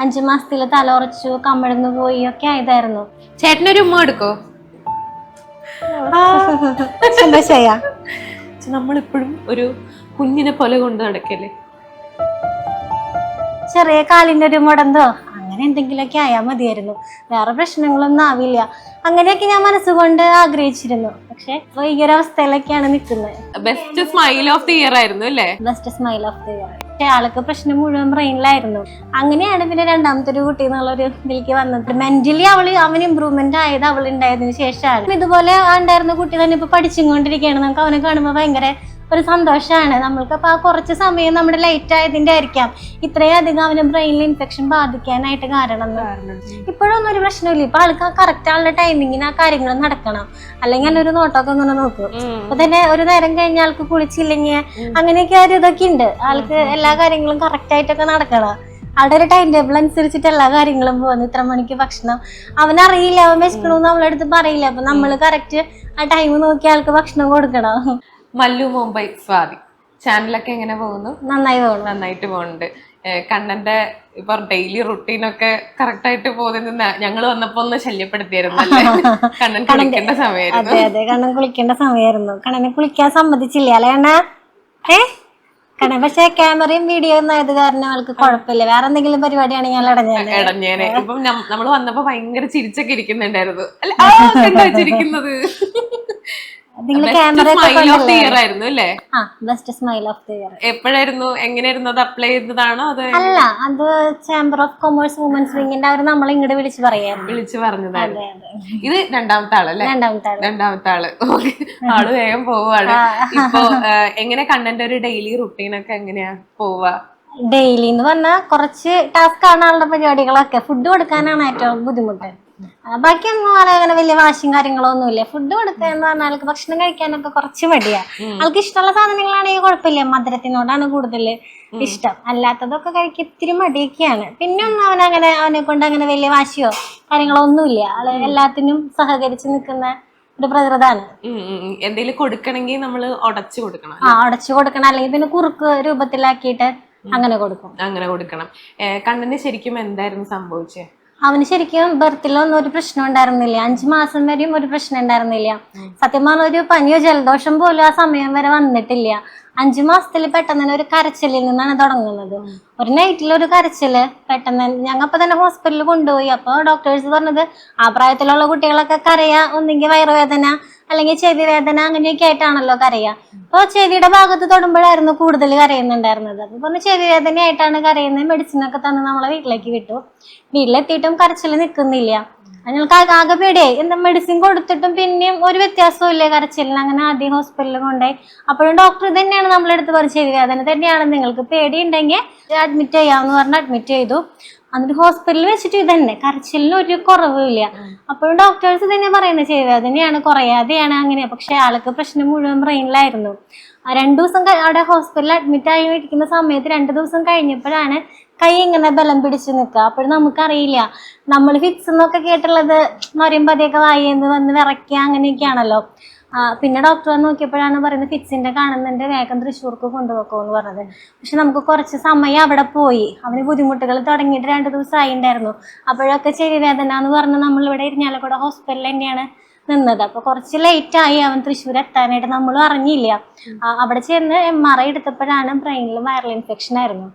5 മാസത്തില് തല ഉറച്ചു, കമിഴ്ന്നു പോയി ഒക്കെ ആയതായിരുന്നു. ചേട്ടനൊരു ഉമ്മ എടുക്കോ? സന്തോഷായ? നമ്മളിപ്പോഴും ഒരു കുഞ്ഞിനെ പോലെ കൊണ്ട് നടക്കല്ലേ. ചെറിയ കാലിന്റെ ഒരു മുടന്തോ അങ്ങനെ എന്തെങ്കിലുമൊക്കെ ആയാൽ മതിയായിരുന്നു, വേറെ പ്രശ്നങ്ങളൊന്നും ആവില്ല. അങ്ങനെയൊക്കെ ഞാൻ മനസ്സുകൊണ്ട് ആഗ്രഹിച്ചിരുന്നു. പക്ഷെ ഈ ഒരു അവസ്ഥയിലൊക്കെയാണ് നിൽക്കുന്നത്. Best smile of the year ആയിരുന്നു അല്ലേ? Best smile of the year. പക്ഷെ ആൾക്ക് പ്രശ്നം മുഴുവൻ ബ്രെയിനിലായിരുന്നു. അങ്ങനെയാണ് പിന്നെ രണ്ടാമത്തെ ഒരു കുട്ടി എന്നുള്ളൊരു ഇതിലേക്ക് വന്നത്. മെന്റലി അവൻ ഇമ്പ്രൂവ്മെന്റ് ആയത് ഉണ്ടായതിനു ശേഷമാണ്. ഇതുപോലെ ഉണ്ടായിരുന്ന കുട്ടി തന്നെ ഇപ്പൊ പഠിച്ചുകൊണ്ടിരിക്കുകയാണ്. നമുക്ക് അവനെ കാണുമ്പോൾ ഭയങ്കര ഒരു സന്തോഷമാണ്. നമ്മൾക്കപ്പോൾ ആ കുറച്ച് സമയം നമ്മുടെ ലേറ്റ് ആയതിന്റെ ആയിരിക്കാം ഇത്രയും അധികം അവന് ബ്രെയിനിൽ ഇൻഫെക്ഷൻ ബാധിക്കാനായിട്ട് കാരണം. ഇപ്പോഴൊന്നും ഒരു പ്രശ്നമില്ല. ഇപ്പൊ ആൾക്ക് കറക്റ്റ് ആളുടെ ടൈമിങ്ങിന് ആ കാര്യങ്ങൾ നടക്കണം. അല്ലെങ്കിൽ അതിനൊരു നോട്ടമൊക്കെ ഇങ്ങനെ നോക്കും. അപ്പൊ തന്നെ ഒരു നേരം കഴിഞ്ഞ ആൾക്ക് കുളിച്ചില്ലെങ്കിൽ അങ്ങനെയൊക്കെ ഒരു ഇതൊക്കെ ഉണ്ട്. ആൾക്ക് എല്ലാ കാര്യങ്ങളും കറക്റ്റ് ആയിട്ടൊക്കെ നടക്കണം. ആളുടെ ഒരു ടൈം ടേബിൾ അനുസരിച്ചിട്ട് എല്ലാ കാര്യങ്ങളും പോകുന്നു. ഇത്ര മണിക്ക് ഭക്ഷണം അവനറിയില്ല, അവൻ വിശക്കണമെന്ന് നമ്മളെടുത്ത് പറയില്ല. അപ്പൊ നമ്മള് കറക്റ്റ് ആ ടൈം നോക്കി ആൾക്ക് ഭക്ഷണം കൊടുക്കണം. മല്ലു മുംബൈ സ്വാതി ചാനലൊക്കെ എങ്ങനെ പോകുന്നു? നന്നായി പോകുന്നു. നന്നായിട്ട് പോകുന്നുണ്ട്. കണ്ണന്റെ ഇപ്പൊ ഡെയിലി റുട്ടീനൊക്കെ കറക്റ്റ് ആയിട്ട് പോകുന്ന ഞങ്ങള് വന്നപ്പോ ഒന്ന് ശല്യപ്പെടുത്തിയായിരുന്നു അല്ലേ? കണ്ണൻ കുളിക്കേണ്ട സമയമായിരുന്നു. അതെ അതെ, കണ്ണൻ കുളിക്കേണ്ട സമയമായിരുന്നു. കണ്ണനെ കുളിക്കാൻ സമ്മതിച്ചില്ല അല്ലേ അണ്ണ? കണ്ണൻ പക്ഷെ ക്യാമറയും വീഡിയോ ഒന്നും ആയത് കാരണം ആൾക്ക് കുഴപ്പമില്ല. വേറെ എന്തെങ്കിലും പരിപാടിയാണെങ്കിൽ ഇടഞ്ഞേനെ. ഇപ്പം നമ്മള് വന്നപ്പോ ഭയങ്കര ചിരിച്ചൊക്കെ ഇരിക്കുന്നുണ്ടായിരുന്നു അല്ലെ? ചിരിക്കുന്നത് എപ്പോഴായിരുന്നു? എങ്ങനെയായിരുന്നു? അത് അപ്ലൈ ചെയ്തതാണോ? അത് അല്ല, അത് ചേംബർ ഓഫ് കൊമേഴ്സ് വുമൻസ് വിങ്ങിന്റെ അവർ നമ്മളെ ഇങ്ങോട്ട് വിളിച്ചു പറഞ്ഞതാണ്. ഇത് രണ്ടാമത്തെ ആളല്ലേ? രണ്ടാമത്തെ ആള്. ആള് വേഗം പോവാണ്. ഇപ്പൊ എങ്ങനെ കണ്ണന്റെ ഒരു ഡെയിലി റുട്ടീനൊക്കെ എങ്ങനെയാ പോവാ? ഡെയിലി എന്ന് പറഞ്ഞാൽ കുറച്ച് ടാസ്ക് ആണ് ആളുടെ പരിപാടികളൊക്കെ. ഫുഡ് കൊടുക്കാനാണ് ഏറ്റവും ബുദ്ധിമുട്ട്. ബാക്കിയൊന്നും അങ്ങനെ വലിയ വാശിയും കാര്യങ്ങളോ ഒന്നുമില്ല. ഫുഡ് കൊടുക്കുക എന്ന് പറഞ്ഞാൽ ആൾക്ക് ഭക്ഷണം കഴിക്കാനൊക്കെ കുറച്ച് മടിയാ. ആൾക്ക് ഇഷ്ടമുള്ള സാധനങ്ങളാണെങ്കിൽ കുഴപ്പമില്ല, മധുരത്തിനോടാണ് കൂടുതൽ ഇഷ്ടം. അല്ലാത്തതൊക്കെ കഴിക്കാൻ ഇത്തിരി മടിയൊക്കെയാണ്. പിന്നെ ഒന്നും അവനെ കൊണ്ട് അങ്ങനെ വലിയ വാശിയോ കാര്യങ്ങളോ ഒന്നുമില്ല. ആള് എല്ലാത്തിനും സഹകരിച്ച് നിൽക്കുന്ന ഒരു പ്രകൃതാണ്. എന്തെങ്കിലും കൊടുക്കണമെങ്കിൽ നമ്മള് ഉടച്ചു കൊടുക്കണം. ഉടച്ചു കൊടുക്കണം, അല്ലെങ്കിൽ പിന്നെ കുറുക്ക് രൂപത്തിലാക്കിയിട്ട് അങ്ങനെ കൊടുക്കണം. കണ്ണിന് ശരിക്കും എന്തായിരുന്നു സംഭവിച്ചത്? അവന് ശരിക്കും ബർത്തിലൊന്നും ഒരു പ്രശ്നം ഉണ്ടായിരുന്നില്ല. 5 മാസം വരെയും ഒരു പ്രശ്നം ഉണ്ടായിരുന്നില്ല. സത്യം പറഞ്ഞ ഒരു പനിയോ ജലദോഷം പോലും ആ സമയം വരെ വന്നിട്ടില്ല. 5 മാസത്തിൽ പെട്ടെന്ന് തന്നെ ഒരു കരച്ചിലിൽ നിന്നാണ് തുടങ്ങുന്നത്. ഒരു നൈറ്റിലൊരു കരച്ചില് പെട്ടെന്ന്. ഞങ്ങൾ അപ്പൊ തന്നെ ഹോസ്പിറ്റലിൽ കൊണ്ടുപോയി. അപ്പൊ ഡോക്ടേഴ്സ് പറഞ്ഞത് ആ പ്രായത്തിലുള്ള കുട്ടികളൊക്കെ കരയാ ഒന്നെങ്കിൽ വയറുവേദന അല്ലെങ്കിൽ ചെവി വേദന അങ്ങനെയൊക്കെ ആയിട്ടാണല്ലോ കരയാ. അപ്പൊ ചെവിയുടെ ഭാഗത്ത് തൊടുമ്പോഴായിരുന്നു കൂടുതൽ കരയുന്നുണ്ടായിരുന്നത്. അപ്പൊ പറഞ്ഞ ചെവി വേദനയായിട്ടാണ് കരയുന്നത്. മെഡിസിനൊക്കെ തന്ന് നമ്മളെ വീട്ടിലേക്ക് വിട്ടു. വീട്ടിലെത്തിയിട്ടും കരച്ചിൽ നിൽക്കുന്നില്ല. ഞങ്ങൾക്ക് ആകെ പേടിയായി. എന്താ മെഡിസിൻ കൊടുത്തിട്ടും പിന്നെയും ഒരു വ്യത്യാസവും ഇല്ലേ കരച്ചിലിന്. അങ്ങനെ ആദ്യം ഹോസ്പിറ്റലിൽ കൊണ്ടുപോയി. അപ്പോഴും ഡോക്ടർ തന്നെയാണ് നമ്മളെടുത്ത് പറഞ്ഞ ചെവി വേദന തന്നെയാണ്, നിങ്ങൾക്ക് പേടിയുണ്ടെങ്കിൽ അഡ്മിറ്റ് ചെയ്യാമെന്ന് പറഞ്ഞ് അഡ്മിറ്റ് ചെയ്തു. എന്നിട്ട് ഹോസ്പിറ്റലിൽ വെച്ചിട്ട് ഇതന്നെ കരച്ചിലിന് ഒരു കുറവുമില്ല. അപ്പോഴും ഡോക്ടേഴ്സ് തന്നെ പറയുന്നത് ചെവി വേദനയാണ്, കുറയാതെയാണ് അങ്ങനെ. പക്ഷെ ആൾക്ക് പ്രശ്നം മുഴുവൻ ബ്രെയിനിലായിരുന്നു. 2 ദിവസം അവിടെ ഹോസ്പിറ്റലിൽ അഡ്മിറ്റ് ആയി ഇരിക്കുന്ന സമയത്ത് 2 ദിവസം കഴിഞ്ഞപ്പോഴാണ് കൈ ഇങ്ങനെ ബലം പിടിച്ചു നിൽക്കുക. അപ്പോഴും നമുക്കറിയില്ല. നമ്മൾ ഫിക്സ് എന്നൊക്കെ കേട്ടുള്ളത് നൊരയും പതിയൊക്കെ വായിന്ന് വന്ന് വിറയ്ക്കുക അങ്ങനെയൊക്കെയാണല്ലോ. പിന്നെ ഡോക്ടറെ നോക്കിയപ്പോഴാണ് പറയുന്നത് ഫിക്സിന്റെ കാണുന്നുണ്ട്, വേഗം തൃശ്ശൂർക്ക് കൊണ്ടുപോക്കോന്ന് പറഞ്ഞത്. പക്ഷെ നമുക്ക് കുറച്ച് സമയം അവിടെ പോയി. അവന് ബുദ്ധിമുട്ടുകൾ തുടങ്ങിയിട്ട് 2 ദിവസം ആയിണ്ടായിരുന്നു. അപ്പോഴൊക്കെ ചെവി വേദന എന്ന് പറഞ്ഞ് നമ്മളിവിടെ ഇരിഞ്ഞാലക്കുട ഹോസ്പിറ്റലിൽ തന്നെയാണ് നിന്നത്. അപ്പൊ കുറച്ച് ലേറ്റ് ആയി അവൻ തൃശ്ശൂർ എത്താനായിട്ട്. നമ്മളും അറിഞ്ഞില്ല. അവിടെ ചെന്ന് MRI എടുത്തപ്പോഴാണ് ബ്രെയിനിൽ വൈറൽ ഇൻഫെക്ഷൻ ആയിരുന്നു.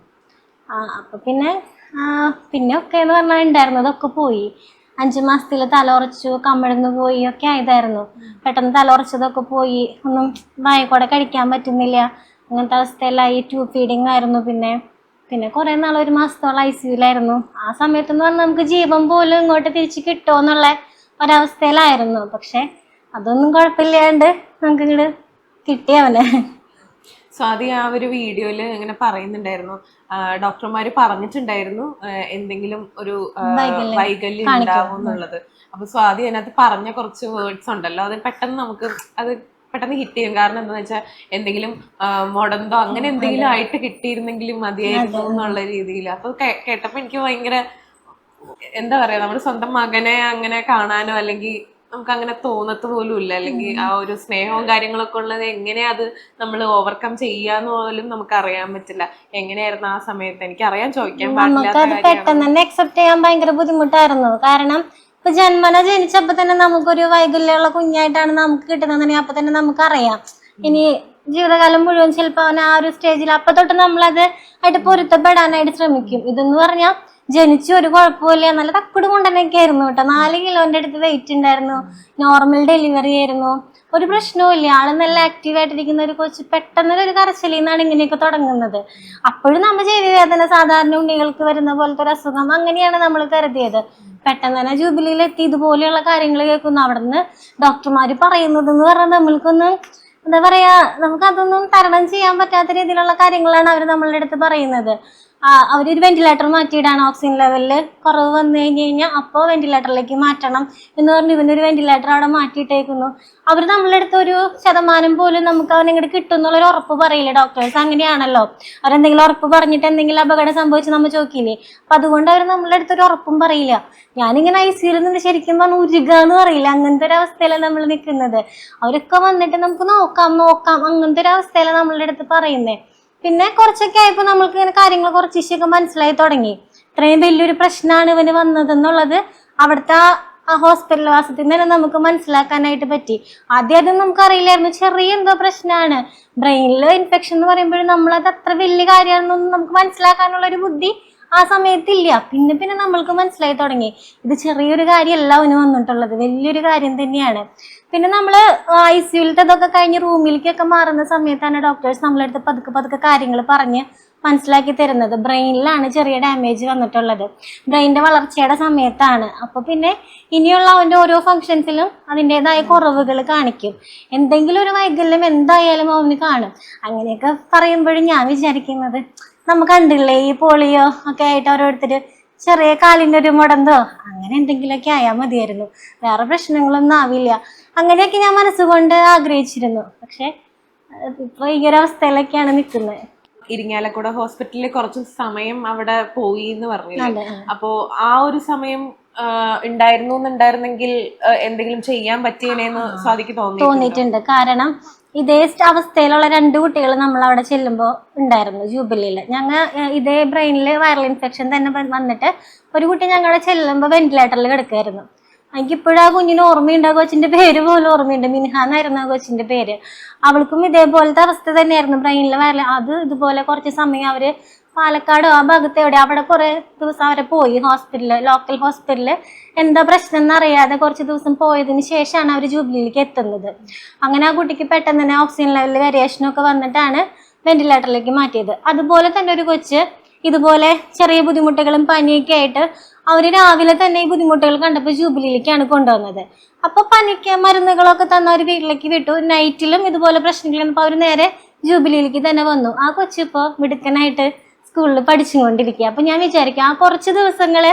അപ്പൊ പിന്നെ ഒക്കെ എന്ന് പറഞ്ഞാൽ ഉണ്ടായിരുന്നതൊക്കെ പോയി. 5 മാസത്തിൽ തല ഉറച്ചു, കമിഴ്ന്നു പോയി ഒക്കെ ആയതായിരുന്നു. പെട്ടെന്ന് തല ഉറച്ചതൊക്കെ പോയി. ഒന്നും വായക്കൂടെ കഴിക്കാൻ പറ്റുന്നില്ല. അങ്ങനത്തെ അവസ്ഥയിലായി. ട്യൂബ് ഫീഡിങ് ആയിരുന്നു. പിന്നെ കുറെ നാൾ 1 മാസത്തോളം ICUലായിരുന്നു. ആ സമയത്തെന്ന് പറഞ്ഞാൽ നമുക്ക് ജീവൻ പോലും ഇങ്ങോട്ട് തിരിച്ച് കിട്ടുമോ എന്നുള്ള ഒരവസ്ഥയിലായിരുന്നു. പക്ഷെ അതൊന്നും കുഴപ്പമില്ലാണ്ട് നമുക്ക് ഇങ്ങോട്ട് കിട്ടിയവനെ. സ്വാതി ആ ഒരു വീഡിയോയില് ഇങ്ങനെ പറയുന്നുണ്ടായിരുന്നു, ഡോക്ടർമാര് പറഞ്ഞിട്ടുണ്ടായിരുന്നു എന്തെങ്കിലും ഒരു വൈകല്യം ഉണ്ടാവും എന്നുള്ളത്. അപ്പൊ സ്വാതി അതിനകത്ത് പറഞ്ഞ കുറച്ച് വേർഡ്സ് ഉണ്ടല്ലോ, അത് പെട്ടെന്ന് ഹിറ്റ് ചെയ്യും. കാരണം എന്താന്ന് വെച്ചാൽ എന്തെങ്കിലും മുടന്തോ അങ്ങനെ എന്തെങ്കിലും ആയിട്ട് കിട്ടിയിരുന്നെങ്കിലും മതിയായിരുന്നു എന്നുള്ള രീതിയിൽ. അപ്പൊ കേട്ടപ്പോ എനിക്ക് ഭയങ്കര എന്താ പറയാ, നമ്മുടെ സ്വന്തം മകനെ അങ്ങനെ കാണാനോ അല്ലെങ്കിൽ നമുക്ക് അങ്ങനെ തോന്നത്ത് പോലും ഇല്ല. അല്ലെങ്കിൽ ആ ഒരു സ്നേഹവും കാര്യങ്ങളൊക്കെ ഉള്ളത് എങ്ങനെയാ അത് നമ്മൾ ഓവർകം ചെയ്യാന്ന് പോലും നമുക്ക് അറിയാൻ പറ്റില്ല. എങ്ങനെയായിരുന്നു ആ സമയത്ത് എനിക്ക് അറിയാൻ ചോദിക്കാൻ പാടില്ലാത്ത നമുക്കത് പെട്ടെന്ന് തന്നെ അക്സെപ്റ്റ് ചെയ്യാൻ ഭയങ്കര ബുദ്ധിമുട്ടായിരുന്നു. കാരണം ഇപ്പൊ ജന്മന ജനിച്ചപ്പോ തന്നെ നമുക്കൊരു വൈകല്യമുള്ള കുഞ്ഞായിട്ടാണ് നമുക്ക് കിട്ടുന്നതെങ്കിൽ അപ്പൊ തന്നെ നമുക്കറിയാം ഇനി ജീവിതകാലം മുഴുവൻ ചിലപ്പോ അവൻ ആ ഒരു സ്റ്റേജിൽ അപ്പൊ തൊട്ട് നമ്മളത് ആയിട്ട് പൊരുത്തപ്പെടാനായിട്ട് ശ്രമിക്കും. ഇതെന്ന് പറഞ്ഞാൽ ജനിച്ചു ഒരു കുഴപ്പമില്ല, നല്ല തക്കുട് കൊണ്ടനൊക്കെ ആയിരുന്നു കേട്ടോ. 4 കിലോന്റെ അടുത്ത് വെയിറ്റ് ഉണ്ടായിരുന്നു, നോർമൽ ഡെലിവറി ആയിരുന്നു, ഒരു പ്രശ്നവും ഇല്ല. ആള് നല്ല ആക്റ്റീവ് ആയിട്ടിരിക്കുന്ന ഒരു കൊച്ചു പെട്ടെന്നൊരു കരച്ചിലിൽ നിന്നാണ് ഇങ്ങനെയൊക്കെ തുടങ്ങുന്നത്. അപ്പോഴും നമ്മൾ ചെവിവേദന സാധാരണ ഉണ്ണികൾക്ക് വരുന്ന പോലത്തെ ഒരു അസുഖം അങ്ങനെയാണ് നമ്മൾ കരുതിയത്. പെട്ടെന്ന് തന്നെ ജൂബിലിയിൽ എത്തി ഇതുപോലെയുള്ള കാര്യങ്ങൾ കേൾക്കുന്നു. അവിടുന്ന് ഡോക്ടർമാര് പറയുന്നത് എന്ന് പറഞ്ഞാൽ നമ്മൾക്കൊന്നും എന്താ പറയാ, നമുക്ക് അതൊന്നും തരണം ചെയ്യാൻ പറ്റാത്ത രീതിയിലുള്ള കാര്യങ്ങളാണ് അവർ നമ്മളുടെ അടുത്ത് പറയുന്നത്. അവരൊരു വെന്റിലേറ്റർ മാറ്റിയിടാണ്, ഓക്സിജൻ ലെവലിൽ കുറവ് വന്നു കഴിഞ്ഞാൽ അപ്പോൾ വെന്റിലേറ്ററിലേക്ക് മാറ്റണം എന്ന് പറഞ്ഞ് ഇവനൊരു വെന്റിലേറ്റർ അവിടെ മാറ്റിയിട്ടേക്കുന്നു. അവർ നമ്മളുടെ അടുത്ത് ഒരു ശതമാനം പോലും നമുക്ക് അവനെങ്ങോട്ട് കിട്ടും എന്നുള്ളൊരു ഉറപ്പ് പറയില്ലേ ഡോക്ടേഴ്സ്. അങ്ങനെയാണല്ലോ, അവരെന്തെങ്കിലും ഉറപ്പ് പറഞ്ഞിട്ട് എന്തെങ്കിലും അപകടം സംഭവിച്ച് നമ്മൾ ചോദിക്കില്ലേ. അപ്പൊ അതുകൊണ്ട് അവർ നമ്മളുടെ അടുത്ത് ഒരു ഉറപ്പും പറയില്ല. ഞാനിങ്ങനെ ICUയിൽ നിന്ന് ശരിക്കും പറഞ്ഞ ഉരുകാന്ന് പറയില്ല, അങ്ങനത്തെ ഒരു അവസ്ഥയിലാണ് നമ്മൾ നിൽക്കുന്നത്. അവരൊക്കെ വന്നിട്ട് നമുക്ക് നോക്കാം അങ്ങനത്തെ ഒരു അവസ്ഥയിലാണ് നമ്മളുടെ അടുത്ത് പറയുന്നത്. പിന്നെ കുറച്ചൊക്കെ ആയപ്പോൾ നമ്മൾക്ക് ഇങ്ങനെ കാര്യങ്ങൾ കുറച്ച് ഇഷ്യൊക്കെ മനസ്സിലായി തുടങ്ങി. ഇത്രയും വലിയൊരു പ്രശ്നമാണ് ഇവന് വന്നതെന്നുള്ളത് അവിടുത്തെ ആ ഹോസ്പിറ്റൽ വാസത്തിൽ നിന്ന് തന്നെ നമുക്ക് മനസ്സിലാക്കാനായിട്ട് പറ്റി. ആദ്യം അതും നമുക്ക് അറിയില്ലായിരുന്നു, ചെറിയ എന്തോ പ്രശ്നമാണ്, ബ്രെയിനിൽ ഇൻഫെക്ഷൻ എന്ന് പറയുമ്പോഴും നമ്മളത് അത്ര വലിയ കാര്യമാണെന്നൊന്നും നമുക്ക് മനസ്സിലാക്കാനുള്ള ഒരു ബുദ്ധി ആ സമയത്തില്ല. പിന്നെ നമ്മൾക്ക് മനസ്സിലായി തുടങ്ങി ഇത് ചെറിയൊരു കാര്യമല്ല അവന് വന്നിട്ടുള്ളത്, വലിയൊരു കാര്യം തന്നെയാണ്. പിന്നെ നമ്മള് ICUലത്തെ ഇതൊക്കെ കഴിഞ്ഞ് റൂമിലേക്കൊക്കെ മാറുന്ന സമയത്താണ് ഡോക്ടേഴ്സ് നമ്മളെടുത്ത് പതുക്കെ കാര്യങ്ങൾ പറഞ്ഞ് മനസ്സിലാക്കി തരുന്നത്. ബ്രെയിനിലാണ് ചെറിയ ഡാമേജ് വന്നിട്ടുള്ളത്, ബ്രെയിനിന്റെ വളർച്ചയുടെ സമയത്താണ്. അപ്പൊ പിന്നെ ഇനിയുള്ള അവന്റെ ഓരോ ഫങ്ഷൻസിലും അതിൻ്റെതായ കുറവുകൾ കാണിക്കും, എന്തെങ്കിലും ഒരു വൈകല്യം എന്തായാലും അവന് കാണും. അങ്ങനെയൊക്കെ പറയുമ്പോഴും ഞാൻ വിചാരിക്കുന്നത് നമുക്ക് കണ്ടില്ലേ ഈ പോളിയോ ഒക്കെ ആയിട്ട് ഓരോരുത്തര് ചെറിയ കാലിൻ്റെ ഒരു മുടന്തോ അങ്ങനെ എന്തെങ്കിലുമൊക്കെ ആയാൽ മതിയായിരുന്നു, വേറെ പ്രശ്നങ്ങളൊന്നും ആവില്ല. അങ്ങനെയൊക്കെ ഞാൻ മനസ്സുകൊണ്ട് ആഗ്രഹിച്ചിരുന്നു. പക്ഷെ ഇപ്പൊ ഈ ഒരു അവസ്ഥയിലൊക്കെയാണ് നിൽക്കുന്നത്. ഇരിങ്ങാലക്കുട ഹോസ്പിറ്റലിൽ കുറച്ച് സമയം അവിടെ പോയി എന്ന് പറഞ്ഞില്ലേ, അപ്പോ ആ ഒരു സമയം ഉണ്ടായിരുന്നെങ്കിൽ എന്തെങ്കിലും ചെയ്യാൻ പറ്റിയേനെന്ന് സ്വാതിക്ക് തോന്നിയിട്ടുണ്ട്. കാരണം ഇതേ അവസ്ഥയിലുള്ള 2 കുട്ടികൾ നമ്മൾ അവിടെ ചെല്ലുമ്പോൾ ഉണ്ടായിരുന്നു ജൂബിലിയിൽ. ഞങ്ങൾ ഇതേ ബ്രെയിനിൽ വൈറൽ ഇൻഫെക്ഷൻ തന്നെ വന്നിട്ട് ഒരു കുട്ടി ഞങ്ങളുടെ ചെല്ലുമ്പോൾ വെന്റിലേറ്ററിൽ കിടക്കുമായിരുന്നു. എനിക്കിപ്പോഴും ആ കുഞ്ഞിന് ഓർമ്മയുണ്ട്, ആ കൊച്ചിന്റെ പേര് പോലും ഓർമ്മയുണ്ട്, മിൻഹ എന്നായിരുന്നു ആ കൊച്ചിന്റെ പേര്. അവൾക്കും ഇതേപോലത്തെ അവസ്ഥ തന്നെയായിരുന്നു, ബ്രെയിനിൽ വൈറൽ. ഇതുപോലെ കുറച്ച് സമയം അവര് പാലക്കാട് ആ ഭാഗത്ത് എവിടെ അവിടെ കുറെ ദിവസം അവരെ പോയി ലോക്കൽ ഹോസ്പിറ്റലില് എന്താ പ്രശ്നം എന്നറിയാതെ കുറച്ച് ദിവസം പോയതിന് ശേഷമാണ് അവർ ജൂബിലിയിലേക്ക് എത്തുന്നത്. അങ്ങനെ ആ കുട്ടിക്ക് പെട്ടെന്ന് തന്നെ ഓക്സിജൻ ലെവലിൽ വേരിയേഷനൊക്കെ വന്നിട്ടാണ് വെന്റിലേറ്ററിലേക്ക് മാറ്റിയത്. അതുപോലെ തന്നെ ഒരു കൊച്ച് ഇതുപോലെ ചെറിയ ബുദ്ധിമുട്ടുകളും പനിയൊക്കെ ആയിട്ട് അവര് രാവിലെ തന്നെ ഈ ബുദ്ധിമുട്ടുകൾ കണ്ടപ്പോൾ ജൂബിലിയിലേക്കാണ് കൊണ്ടുവന്നത്. അപ്പൊ പനിക്ക് മരുന്നുകളൊക്കെ തന്ന ഒരു വീട്ടിലേക്ക് വിട്ടു. നൈറ്റിലും ഇതുപോലെ പ്രശ്നങ്ങൾ വന്നപ്പോൾ അവർ നേരെ ജൂബിലിയിലേക്ക് തന്നെ വന്നു. ആ കൊച്ചിപ്പോ മിടുക്കനായിട്ട് സ്കൂളിൽ പഠിച്ചുകൊണ്ടിരിക്കുക. അപ്പൊ ഞാൻ വിചാരിക്കും ആ കുറച്ച് ദിവസങ്ങള്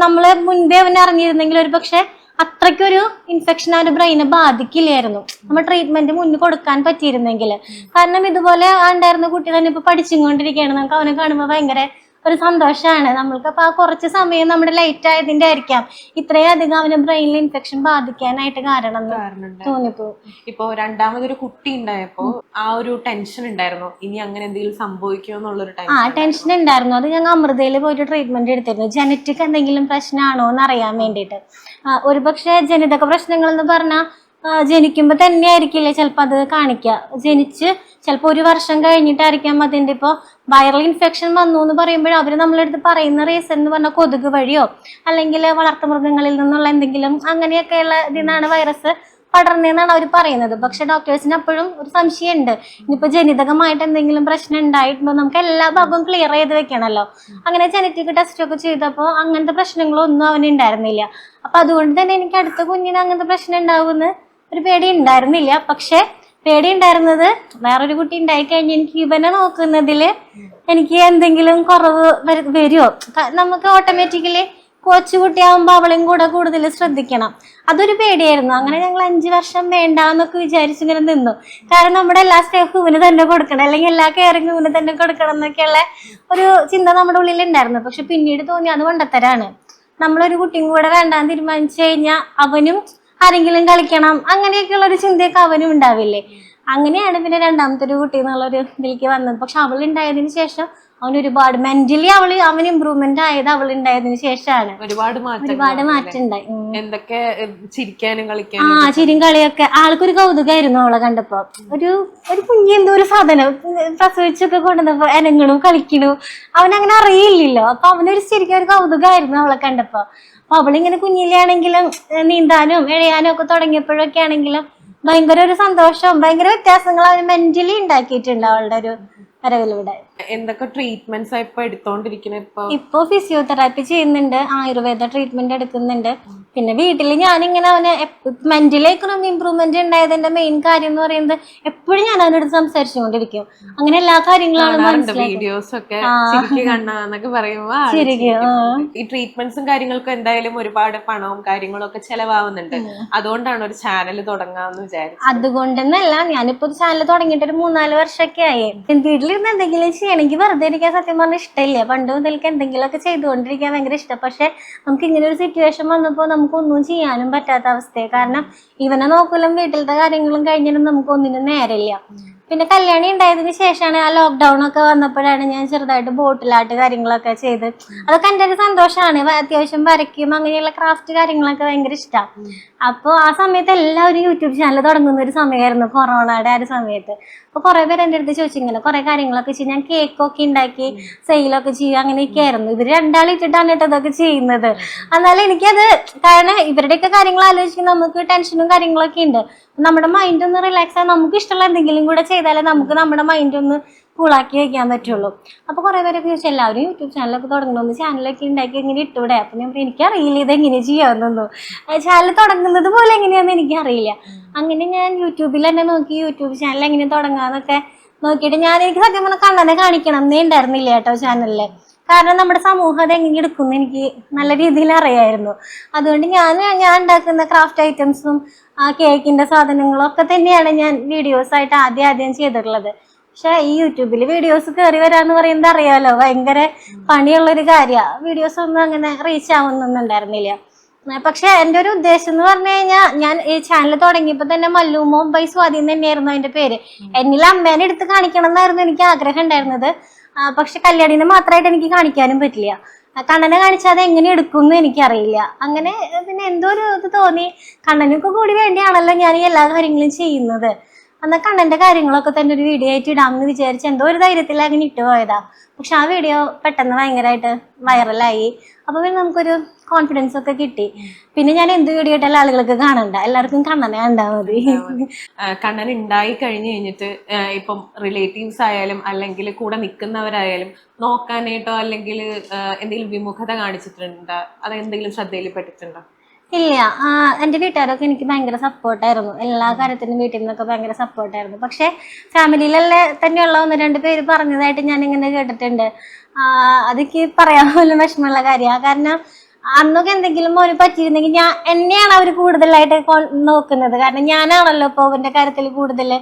നമ്മള് മുൻപേ അവനെ അറിഞ്ഞിരുന്നെങ്കിൽ ഒരു പക്ഷെ അത്രയ്ക്കൊരു ഇൻഫെക്ഷൻ അവന്റെ ബ്രെയിനെ ബാധിക്കില്ലായിരുന്നു, നമ്മൾ ട്രീറ്റ്മെന്റ് മുന്നിൽ കൊടുക്കാൻ പറ്റിയിരുന്നെങ്കിൽ. കാരണം ഇതുപോലെ ഉണ്ടായിരുന്ന കുട്ടി തന്നെ ഇപ്പൊ പഠിച്ചുകൊണ്ടിരിക്കുകയാണ്. നമുക്ക് അവനെ കാണുമ്പോൾ ഭയങ്കര ഒരു സന്തോഷമാണ് നമ്മൾക്ക്. അപ്പൊ ആ കുറച്ച് സമയം നമ്മുടെ ലേറ്റ് ആയതിന്റെ ആയിരിക്കാം ഇത്രയും അധികം അവന് ബ്രെയിനിൽ ഇൻഫെക്ഷൻ ബാധിക്കാനായിട്ട് കാരണം തോന്നിപ്പോ. ഇപ്പൊ രണ്ടാമതൊരു കുട്ടി ഉണ്ടായപ്പോ ആ ഒരു ടെൻഷൻ ഉണ്ടായിരുന്നു, ഇനി അങ്ങനെ എന്തെങ്കിലും സംഭവിക്കുമോ എന്നുള്ളൊരു ടെൻഷൻ ഉണ്ടായിരുന്നു. അത് ഞങ്ങൾ അമൃതയിൽ പോയിട്ട് ട്രീറ്റ്മെന്റ് എടുത്തിരുന്നു, ജനറ്റിക് എന്തെങ്കിലും പ്രശ്നമാണോ എന്ന് അറിയാൻ വേണ്ടിയിട്ട്. ഒരുപക്ഷെ ജനിതക പ്രശ്നങ്ങൾ എന്ന് പറഞ്ഞാൽ ജനിക്കുമ്പോൾ തന്നെ ആയിരിക്കില്ല ചിലപ്പോൾ അത് കാണിക്കുക, ജനിച്ച് ചിലപ്പോൾ 1 വർഷം കഴിഞ്ഞിട്ടായിരിക്കാം അതിൻ്റെ. ഇപ്പോൾ വൈറൽ ഇൻഫെക്ഷൻ വന്നു എന്ന് പറയുമ്പോൾ അവർ നമ്മളെടുത്ത് പറയുന്ന റീസൺ എന്ന് പറഞ്ഞാൽ കൊതുക് വഴിയോ അല്ലെങ്കിൽ വളർത്തുമൃഗങ്ങളിൽ നിന്നുള്ള എന്തെങ്കിലും അങ്ങനെയൊക്കെയുള്ള ഇതിനാണ് വൈറസ് പടർന്നതെന്നാണ് അവർ പറയുന്നത്. പക്ഷെ ഡോക്ടേഴ്സിന് അപ്പോഴും ഒരു സംശയമുണ്ട്, ഇനിയിപ്പോൾ ജനിതകമായിട്ട് എന്തെങ്കിലും പ്രശ്നം ഉണ്ടായിട്ടുണ്ടോ, നമുക്ക് എല്ലാ ഭാഗവും ക്ലിയർ ചെയ്ത് വെക്കണമല്ലോ. അങ്ങനെ ജനറ്റിക് ടെസ്റ്റ് ഒക്കെ ചെയ്തപ്പോൾ അങ്ങനത്തെ പ്രശ്നങ്ങളൊന്നും അവന് ഉണ്ടായിരുന്നില്ല. അപ്പൊ അതുകൊണ്ട് തന്നെ എനിക്ക് അടുത്ത കുഞ്ഞിന് അങ്ങനത്തെ പ്രശ്നം ഉണ്ടാവുമെന്ന് ഒരു പേടി ഉണ്ടായിരുന്നില്ല. പക്ഷെ പേടി ഉണ്ടായിരുന്നത് വേറൊരു കുട്ടി ഉണ്ടായിക്കഴിഞ്ഞാൽ എനിക്ക് ഇവനെ നോക്കുന്നതിൽ എനിക്ക് എന്തെങ്കിലും കുറവ് വരുമോ. നമുക്ക് ഓട്ടോമാറ്റിക്കലി കൊച്ചുകുട്ടിയാകുമ്പോൾ അവളെയും കൂടെ കൂടുതൽ ശ്രദ്ധിക്കണം, അതൊരു പേടിയായിരുന്നു. അങ്ങനെ ഞങ്ങൾ 5 വർഷം വേണ്ടാന്നൊക്കെ വിചാരിച്ചിങ്ങനെ നിന്നു. കാരണം നമ്മുടെ എല്ലാ സ്നേഹവും ഇവന് തന്നെ കൊടുക്കണം, അല്ലെങ്കിൽ എല്ലാ കെയറിങ്ങും ഇവന് തന്നെ കൊടുക്കണം എന്നൊക്കെയുള്ള ഒരു ചിന്ത നമ്മുടെ ഉള്ളിൽ ഉണ്ടായിരുന്നു. പക്ഷെ പിന്നീട് തോന്നി അത് കൊണ്ടത്തരാണ്. നമ്മളൊരു കുട്ടിയും കൂടെ വേണ്ടാന്ന് തീരുമാനിച്ചു കഴിഞ്ഞാൽ അവനും ആരെങ്കിലും കളിക്കണം, അങ്ങനെയൊക്കെയുള്ള ഒരു ചിന്തയൊക്കെ അവനും ഉണ്ടാവില്ലേ. അങ്ങനെയാണ് പിന്നെ രണ്ടാമത്തെ ഒരു കുട്ടി എന്നുള്ളൊരു ഇതിലേക്ക് വന്നത്. പക്ഷെ അവൾ ഉണ്ടായതിനു ശേഷം അവൻ ഒരുപാട് മെന്റലി അവൻ ഇമ്പ്രൂവ്മെന്റ് ആയത് അവൾ ഉണ്ടായതിനു ശേഷമാണ്. ഒരുപാട് മാറ്റം ഉണ്ടായി. എന്തൊക്കെ ചിരിക്കാനും കളിക്കാനും. ചിരിയും കളിയൊക്കെ ആൾക്കൊരു കൗതുകമായിരുന്നു അവളെ കണ്ടപ്പോ. ഒരു കുഞ്ഞി എന്തോ ഒരു സാധനം പ്രസവിച്ചൊക്കെ കൊണ്ടുവന്നപ്പോ എനങ്ങണു കളിക്കണു, അവനങ്ങനെ അറിയില്ലല്ലോ. അപ്പൊ അവനൊരു ശരിക്കും ഒരു കൗതുകമായിരുന്നു അവളെ കണ്ടപ്പോ. അപ്പൊ അവളിങ്ങനെ കുഞ്ഞിലാണെങ്കിലും നീന്താനും എഴയാനും ഒക്കെ തുടങ്ങിയപ്പോഴൊക്കെ ആണെങ്കിലും ഭയങ്കര ഒരു സന്തോഷവും ഭയങ്കര വ്യത്യാസങ്ങൾ അവന് മെന്റലി ഉണ്ടാക്കിയിട്ടുണ്ട് അവളുടെ ഒരു വരവിലൂടെ. എന്തൊക്കെ ട്രീറ്റ്മെന്റ്സ് ഇപ്പൊ എടുത്തോണ്ടിരിക്കുന്നത്? ഇപ്പൊ ഫിസിയോതെറാപ്പി ചെയ്യുന്നുണ്ട്, ആയുർവേദ ട്രീറ്റ്മെന്റ് എടുക്കുന്നുണ്ട്. പിന്നെ വീട്ടിൽ ഞാനിങ്ങനെ അവന് മെന്റലി എക്കണോമി ഇമ്പ്രൂവ്മെന്റ് ഉണ്ടായതിന്റെ മെയിൻ കാര്യം എന്ന് പറയുന്നത് എപ്പോഴും ഞാൻ അവനോട് സംസാരിച്ചുകൊണ്ടിരിക്കും. അങ്ങനെ എല്ലാ കാര്യങ്ങളും വീഡിയോസ് ഒക്കെ പറയുമ്പോ ഈ ട്രീറ്റ്മെന്റ്സും കാര്യങ്ങൾക്കും എന്തായാലും ഒരുപാട് പണവും കാര്യങ്ങളും ഒക്കെ ചെലവാകുന്നുണ്ട്. അതുകൊണ്ടാണ് ഒരു ചാനൽ തുടങ്ങാന്ന് വിചാരിച്ചത്. അതുകൊണ്ടെന്നല്ല, ഞാനിപ്പോ ഒരു ചാനൽ തുടങ്ങിയിട്ട് ഒരു 3-4 വർഷമൊക്കെ ആയി. വീട്ടിലിരുന്ന് എന്തെങ്കിലും ചെയ്യണമെങ്കിൽ വെറുതെ ഇരിക്കാൻ സത്യം പറഞ്ഞാൽ ഇഷ്ടമില്ല. പണ്ട് മുതൽക്ക് എന്തെങ്കിലുമൊക്കെ ചെയ്തുകൊണ്ടിരിക്കാൻ ഭയങ്കര ഇഷ്ടം. പക്ഷെ നമുക്ക് ഇങ്ങനെ ഒരു സിറ്റുവേഷൻ വന്നപ്പോൾ നമുക്കൊന്നും ചെയ്യാനും പറ്റാത്ത അവസ്ഥയാണ്. കാരണം ഇവനെ നോക്കലും വീട്ടിലത്തെ കാര്യങ്ങളും കഴിഞ്ഞാലും നമുക്ക് ഒന്നിനും നേരമില്ല. പിന്നെ കല്യാണി ഉണ്ടായതിനു ശേഷമാണ് ആ ലോക്ക്ഡൌൺ ഒക്കെ വന്നപ്പോഴാണ് ഞാൻ ചെറുതായിട്ട് ബോട്ടിലാട്ട് കാര്യങ്ങളൊക്കെ ചെയ്ത്. അതൊക്കെ എൻ്റെ ഒരു സന്തോഷമാണ്. അത്യാവശ്യം വരയ്ക്കും, അങ്ങനെയുള്ള ക്രാഫ്റ്റ് കാര്യങ്ങളൊക്കെ ഭയങ്കര ഇഷ്ടമാണ്. അപ്പോൾ ആ സമയത്ത് എല്ലാവരും യൂട്യൂബ് ചാനൽ തുടങ്ങുന്ന ഒരു സമയമായിരുന്നു, കൊറോണയുടെ ആ ഒരു സമയത്ത്. അപ്പോൾ കുറെ പേര് എൻ്റെ അടുത്ത് ചോദിച്ചു ഇങ്ങനെ കുറെ കാര്യങ്ങളൊക്കെ ചെയ്യും. ഞാൻ കേക്കൊക്കെ ഉണ്ടാക്കി സെയിലൊക്കെ ചെയ്യും, അങ്ങനെയൊക്കെ ആയിരുന്നു. ഇവർ രണ്ടാളിട്ടിട്ടാണ് കേട്ടോ ഇതൊക്കെ ചെയ്യുന്നത്. എന്നാലും എനിക്കത്, കാരണം ഇവരുടെയൊക്കെ കാര്യങ്ങൾ ആലോചിക്കുമ്പോൾ നമുക്ക് ടെൻഷനും കാര്യങ്ങളൊക്കെ ഉണ്ട്. നമ്മുടെ മൈൻഡ് ഒന്ന് റിലാക്സ് ആയി നമുക്ക് ഇഷ്ടമുള്ള എന്തെങ്കിലും കൂടെ ചെയ്താലേ നമുക്ക് നമ്മുടെ മൈൻഡ് ഒന്ന് കൂളാക്കി വെക്കാൻ പറ്റുള്ളൂ. അപ്പോൾ കുറെ പേരൊക്കെ ചോദിച്ചു എല്ലാവരും യൂട്യൂബ് ചാനലൊക്കെ തുടങ്ങണമെന്ന്, ചാനലൊക്കെ ഉണ്ടാക്കി ഇങ്ങനെ ഇട്ടൂടെ. അപ്പം ഞാൻ എനിക്കറിയില്ല ഇതെങ്ങനെ ചെയ്യാമെന്നൊന്നും, ചാനൽ തുടങ്ങുന്നത് പോലെ എങ്ങനെയാണെന്ന് എനിക്കറിയില്ല. അങ്ങനെ ഞാൻ യൂട്യൂബിൽ തന്നെ നോക്കി യൂട്യൂബ് ചാനൽ എങ്ങനെ തുടങ്ങാന്നൊക്കെ നോക്കിയിട്ട് എനിക്ക് സത്യം പറഞ്ഞാൽ കണ്ണനെ കാണിക്കണം എന്നേ ഉണ്ടായിരുന്നില്ല കേട്ടോ ചാനലിൽ. കാരണം നമ്മുടെ സമൂഹം അത് എങ്ങനെ എടുക്കുമെന്ന് എനിക്ക് നല്ല രീതിയിൽ അറിയായിരുന്നു. അതുകൊണ്ട് ഞാൻ ഉണ്ടാക്കുന്ന ക്രാഫ്റ്റ് ഐറ്റംസും കേക്കിന്റെ സാധനങ്ങളും ഒക്കെ തന്നെയാണ് ഞാൻ വീഡിയോസ് ആയിട്ട് ആദ്യം ചെയ്തിട്ടുള്ളത്. പക്ഷെ ഈ യൂട്യൂബിൽ വീഡിയോസ് കയറി വരാന്ന് പറയുന്നത് അറിയാലോ, ഭയങ്കര പണിയുള്ളൊരു കാര്യമാണ്. വീഡിയോസ് ഒന്നും അങ്ങനെ റീച്ച് ആവുന്നൊന്നും ഉണ്ടായിരുന്നില്ല. പക്ഷെ എൻ്റെ ഒരു ഉദ്ദേശം എന്ന് പറഞ്ഞു കഴിഞ്ഞാൽ, ഞാൻ ഈ ചാനൽ തുടങ്ങിയപ്പോൾ തന്നെ മല്ലൂമോം ബൈ സ്വാധീനം തന്നെയായിരുന്നു അതിന്റെ പേര്. എന്നിൽ അമ്മേനെ എടുത്ത് കാണിക്കണം എന്നായിരുന്നു എനിക്ക് ആഗ്രഹം ഉണ്ടായിരുന്നത്. പക്ഷെ കല്യാണിനെ മാത്രമായിട്ട് എനിക്ക് കാണിക്കാനും പറ്റില്ല. കണ്ണനെ കാണിച്ചാൽ അത് എങ്ങനെ എടുക്കുമെന്ന് എനിക്കറിയില്ല. അങ്ങനെ പിന്നെ എന്തോ ഒരു ഇത് തോന്നി, കണ്ണനൊക്കെ കൂടി വേണ്ടിയാണല്ലോ ഞാൻ ഈ എല്ലാ കാര്യങ്ങളും ചെയ്യുന്നത്. എന്നാൽ കണ്ണന്റെ കാര്യങ്ങളൊക്കെ തന്നെ ഒരു വീഡിയോ ആയിട്ട് ഇടാമെന്ന് വിചാരിച്ച് എന്തോ ഒരു ധൈര്യത്തിൽ അങ്ങനെ ഇട്ട് പോയതാ. പക്ഷെ ആ വീഡിയോ പെട്ടെന്ന് ഭയങ്കരമായിട്ട് വൈറലായി. അപ്പൊ പിന്നെ നമുക്കൊരു കോൺഫിഡൻസ് ഒക്കെ കിട്ടി. പിന്നെ ഞാൻ എന്ത് വീഡിയോ ഇട്ടാലും ആളുകൾക്ക് കാണണ്ട, എല്ലാവർക്കും കണ്ണനെ കണ്ടാ മതി. കണ്ണൻ ഉണ്ടായി കഴിഞ്ഞിട്ട് ഇപ്പം റിലേറ്റീവ്സ് ആയാലും അല്ലെങ്കിൽ കൂടെ നിൽക്കുന്നവരായാലും നോക്കാനായിട്ടോ അല്ലെങ്കിൽ എന്തെങ്കിലും വിമുഖത കാണിച്ചിട്ടുണ്ടോ, അതെന്തെങ്കിലും ശ്രദ്ധയിൽപ്പെട്ടിട്ടുണ്ടോ? ഇല്ല, എൻ്റെ വീട്ടുകാരൊക്കെ എനിക്ക് ഭയങ്കര സപ്പോർട്ടായിരുന്നു. എല്ലാ കാര്യത്തിനും വീട്ടിൽ നിന്നൊക്കെ ഭയങ്കര സപ്പോർട്ടായിരുന്നു. പക്ഷെ ഫാമിലിയിലെ തന്നെയുള്ള 1-2 പേര് പറഞ്ഞതായിട്ട് ഞാൻ ഇങ്ങനെ കേട്ടിട്ടുണ്ട്. അതൊക്കെ പറയാൻ പോലും വിഷമമുള്ള കാര്യമാണ്. കാരണം അന്നൊക്കെ എന്തെങ്കിലും ഒരു പറ്റിയിരുന്നെങ്കിൽ എന്നെയാണ് അവർ കൂടുതലായിട്ട് നോക്കുന്നത്. കാരണം ഞാനാണല്ലോ ഇപ്പോൾ അവൻ്റെ കാര്യത്തിൽ കൂടുതൽ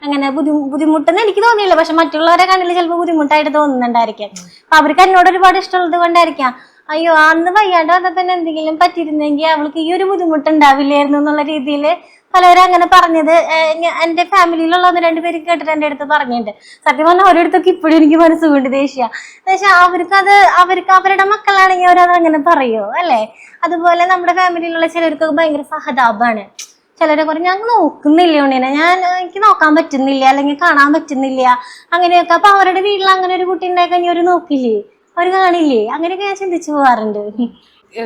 അങ്ങനെ ബുദ്ധിമുട്ടെന്ന് എനിക്ക് തോന്നിയില്ല. പക്ഷെ മറ്റുള്ളവരെ കണ്ണിൽ ചിലപ്പോൾ ബുദ്ധിമുട്ടായിട്ട് തോന്നുന്നുണ്ടായിരിക്കാം. അപ്പൊ അവർക്ക് എന്നോട് ഒരുപാട് ഇഷ്ടമുള്ളത് കൊണ്ടായിരിക്കാം, അയ്യോ അന്ന് വയ്യാണ്ട് വന്നപ്പോ എന്തെങ്കിലും പറ്റിയിരുന്നെങ്കിൽ അവൾക്ക് ഈ ഒരു ബുദ്ധിമുട്ടുണ്ടാവില്ലായിരുന്നു എന്നുള്ള രീതിയിൽ പലരും അങ്ങനെ പറഞ്ഞത് എന്റെ ഫാമിലിയിലുള്ള 1-2 പേര് കേട്ടിട്ട് എൻ്റെ അടുത്ത് പറഞ്ഞിട്ടുണ്ട്. സത്യം പറഞ്ഞാൽ ഓരോരുത്തൊക്കെ ഇപ്പോഴും എനിക്ക് മനസ്സുകൊണ്ട് ദേഷ്യ. പക്ഷെ അവർക്ക് അവരുടെ മക്കളാണെങ്കിൽ അവരത് അങ്ങനെ പറയുമോ അല്ലേ? അതുപോലെ നമ്മുടെ ഫാമിലിയിലുള്ള ചിലർക്കൊക്കെ ഭയങ്കര സഹതാപമാണ്. ചിലരെ കുറെ ഞങ്ങൾ നോക്കുന്നില്ല ഉണ്ണിനെ, എനിക്ക് നോക്കാൻ പറ്റുന്നില്ല അല്ലെങ്കിൽ കാണാൻ പറ്റുന്നില്ല അങ്ങനെയൊക്കെ. അപ്പൊ അവരുടെ വീട്ടിൽ അങ്ങനെ ഒരു കുട്ടി ഉണ്ടായി കഴിഞ്ഞാൽ അവര് നോക്കില്ലേ, അവര് കാണില്ലേ? അങ്ങനെയൊക്കെ ഞാൻ ചിന്തിച്ചു പോകാറുണ്ട്.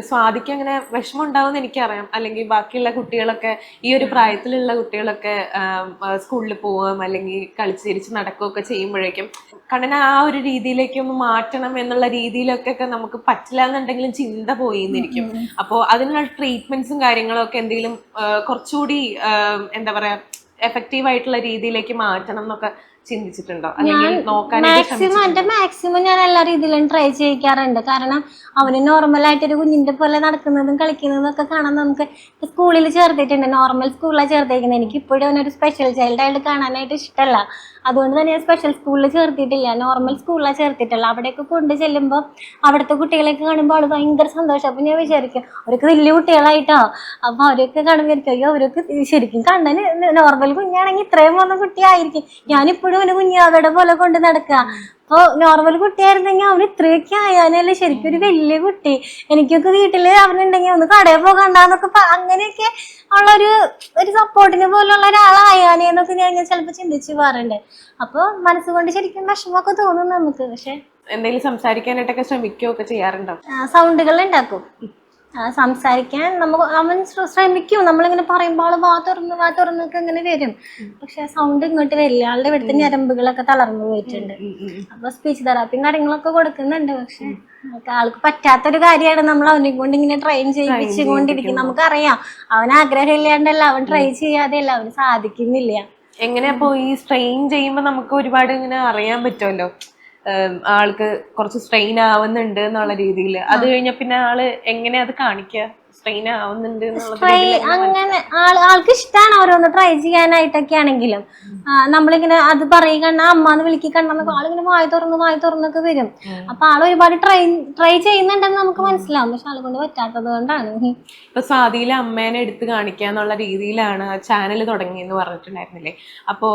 സ്വാതിക്ക് അങ്ങനെ വിഷമം ഉണ്ടാവുമെന്ന് എനിക്കറിയാം. അല്ലെങ്കിൽ ബാക്കിയുള്ള കുട്ടികളൊക്കെ, ഈ ഒരു പ്രായത്തിലുള്ള കുട്ടികളൊക്കെ സ്കൂളിൽ പോവുകയും അല്ലെങ്കിൽ കളിച്ച് തിരിച്ച് നടക്കുകയൊക്കെ ചെയ്യുമ്പോഴേക്കും കണ്ണനെ ആ ഒരു രീതിയിലേക്ക് ഒന്ന് മാറ്റണം എന്നുള്ള രീതിയിലൊക്കെ നമുക്ക് പറ്റില്ല എന്നുണ്ടെങ്കിലും ചിന്ത പോയിന്നിരിക്കും. അപ്പോൾ അതിനുള്ള ട്രീറ്റ്മെന്റ്സും കാര്യങ്ങളും ഒക്കെ എന്തെങ്കിലും കുറച്ചുകൂടി എന്താ പറയാ എഫക്റ്റീവ് ആയിട്ടുള്ള രീതിയിലേക്ക് മാറ്റണം എന്നൊക്കെ ചിന്തിച്ചിട്ടുണ്ടോ? അല്ലെങ്കിൽ മാക്സിമം ഞാൻ എല്ലാ രീതിയിലും ട്രൈ ചെയ്യിക്കാറുണ്ട്. കാരണം അവന് നോർമലായിട്ട് ഒരു കുഞ്ഞിന്റെ പോലെ നടക്കുന്നതും കളിക്കുന്നതും ഒക്കെ കാണാൻ നമുക്ക് സ്കൂളിൽ ചേർത്തിട്ടുണ്ട്. നോർമൽ സ്കൂളിലാണ് ചേർത്തിരിക്കുന്നത്. എനിക്ക് ഇപ്പോഴും അവനൊരു സ്പെഷ്യൽ ചൈൽഡായിട്ട് കാണാനായിട്ട് ഇഷ്ടമല്ല. അതുകൊണ്ട് തന്നെ സ്പെഷ്യൽ സ്കൂളിൽ ചേർത്തിട്ടില്ല, നോർമൽ സ്കൂളിലാണ് ചേർത്തിട്ടുള്ളത്. അവിടെയൊക്കെ കൊണ്ട് ചെല്ലുമ്പോൾ അവിടുത്തെ കുട്ടികളെയൊക്കെ കാണുമ്പോൾ അവൾ ഭയങ്കര സന്തോഷം. അപ്പം ഞാൻ വിചാരിക്കും അവർക്ക് വലിയ കുട്ടികളായിട്ടോ. അപ്പോൾ അവരൊക്കെ കാണുമ്പോൾ ഇരിക്കും അവരൊക്കെ ശരിക്കും കണ്ണന് നോർമൽ കുഞ്ഞാണെങ്കിൽ ഇത്രയും വന്ന കുട്ടിയായിരിക്കും. ഞാനിപ്പോഴും അവന് കുഞ്ഞാവയുടെ പോലെ കൊണ്ട് നടക്കുക. അപ്പോൾ നോർമൽ കുട്ടിയായിരുന്നെങ്കിൽ അവന് ഇത്രയൊക്കെ ആയാലല്ലേ ശരിക്കും ഒരു വലിയ കുട്ടി. എനിക്കൊക്കെ വീട്ടിൽ അവനുണ്ടെങ്കിൽ ഒന്ന് കടയിൽ പോകണ്ടെന്നൊക്കെ അങ്ങനെയൊക്കെ ഉള്ളൊരു സപ്പോർട്ടിന് പോലുള്ള ഒരാളായാനേന്നൊക്കെ ഞാൻ ചിലപ്പോൾ ചിന്തിച്ച് പോകാറുണ്ട്. അപ്പോൾ മനസ്സുകൊണ്ട് ശരിക്കും വിഷമമൊക്കെ തോന്നും നമുക്ക്. പക്ഷെ എന്തെങ്കിലും സംസാരിക്കാനായിട്ടൊക്കെ ശ്രമിക്കുകയൊക്കെ ചെയ്യാറുണ്ടോ? സൗണ്ടുകൾ ഉണ്ടാക്കും. സംസാരിക്കാൻ അവൻ ശ്രമിക്കും. നമ്മളിങ്ങനെ പറയുമ്പോൾ ആള് വാ തുറന്നൊക്കെ ഇങ്ങനെ വരും. പക്ഷെ സൗണ്ട് ഇങ്ങോട്ട് വരില്ല. ആളുടെ ഇവിടുത്തെ ഞരമ്പുകളൊക്കെ തളർന്നു പോയിട്ടുണ്ട്. അപ്പൊ സ്പീച്ച് തെറാപ്പിയും കാര്യങ്ങളൊക്കെ കൊടുക്കുന്നുണ്ട്. പക്ഷെ ആൾക്ക് പറ്റാത്തൊരു കാര്യമാണ് നമ്മൾ അവനെ കൊണ്ട് ഇങ്ങനെ ട്രെയിൻ ചെയ്യിപ്പിച്ചുകൊണ്ടിരിക്കും. നമുക്കറിയാം അവൻ ആഗ്രഹം ഇല്ലാണ്ടല്ല, അവൻ ട്രൈ ചെയ്യാതെയല്ല, അവന് സാധിക്കുന്നില്ല. എങ്ങനെയാ അപ്പൊ ഈ സ്ട്രെയിൻ ചെയ്യുമ്പോ നമുക്ക് ഒരുപാട് ഇങ്ങനെ അറിയാൻ പറ്റുമല്ലോ, ആൾക്ക് കുറച്ച് സ്ട്രെയിൻ ആവുന്നുണ്ട് എന്നുള്ള രീതിയിൽ. അത് കഴിഞ്ഞ പിന്നെ ആള് എങ്ങനെ അത് കാണിക്കുക സ്ട്രെയിൻ ആവുന്നുണ്ട് അങ്ങനെ ആൾക്ക് ഇഷ്ടമാണ് ഓരോന്ന് ട്രൈ ചെയ്യാനായിട്ടൊക്കെ ആണെങ്കിലും. നമ്മളിങ്ങനെ അത് പറയുക അമ്മാന്ന് വിളിക്കി കണ്ടെന്നൊക്കെ ആളിങ്ങനെ വായി തുറന്നൊക്കെ വരും. അപ്പൊ ആൾ ഒരുപാട് ട്രൈ ചെയ്യുന്നുണ്ടെന്ന് നമുക്ക് മനസ്സിലാവും. പക്ഷെ ആളെ കൊണ്ട് പറ്റാത്തത് കൊണ്ടാണ്. ഇപ്പൊ സ്വാതിയിലെ അമ്മേനെ എടുത്ത് കാണിക്കുക എന്നുള്ള രീതിയിലാണ് ചാനൽ തുടങ്ങിയെന്ന് പറഞ്ഞിട്ടുണ്ടായിരുന്നില്ലേ? അപ്പോ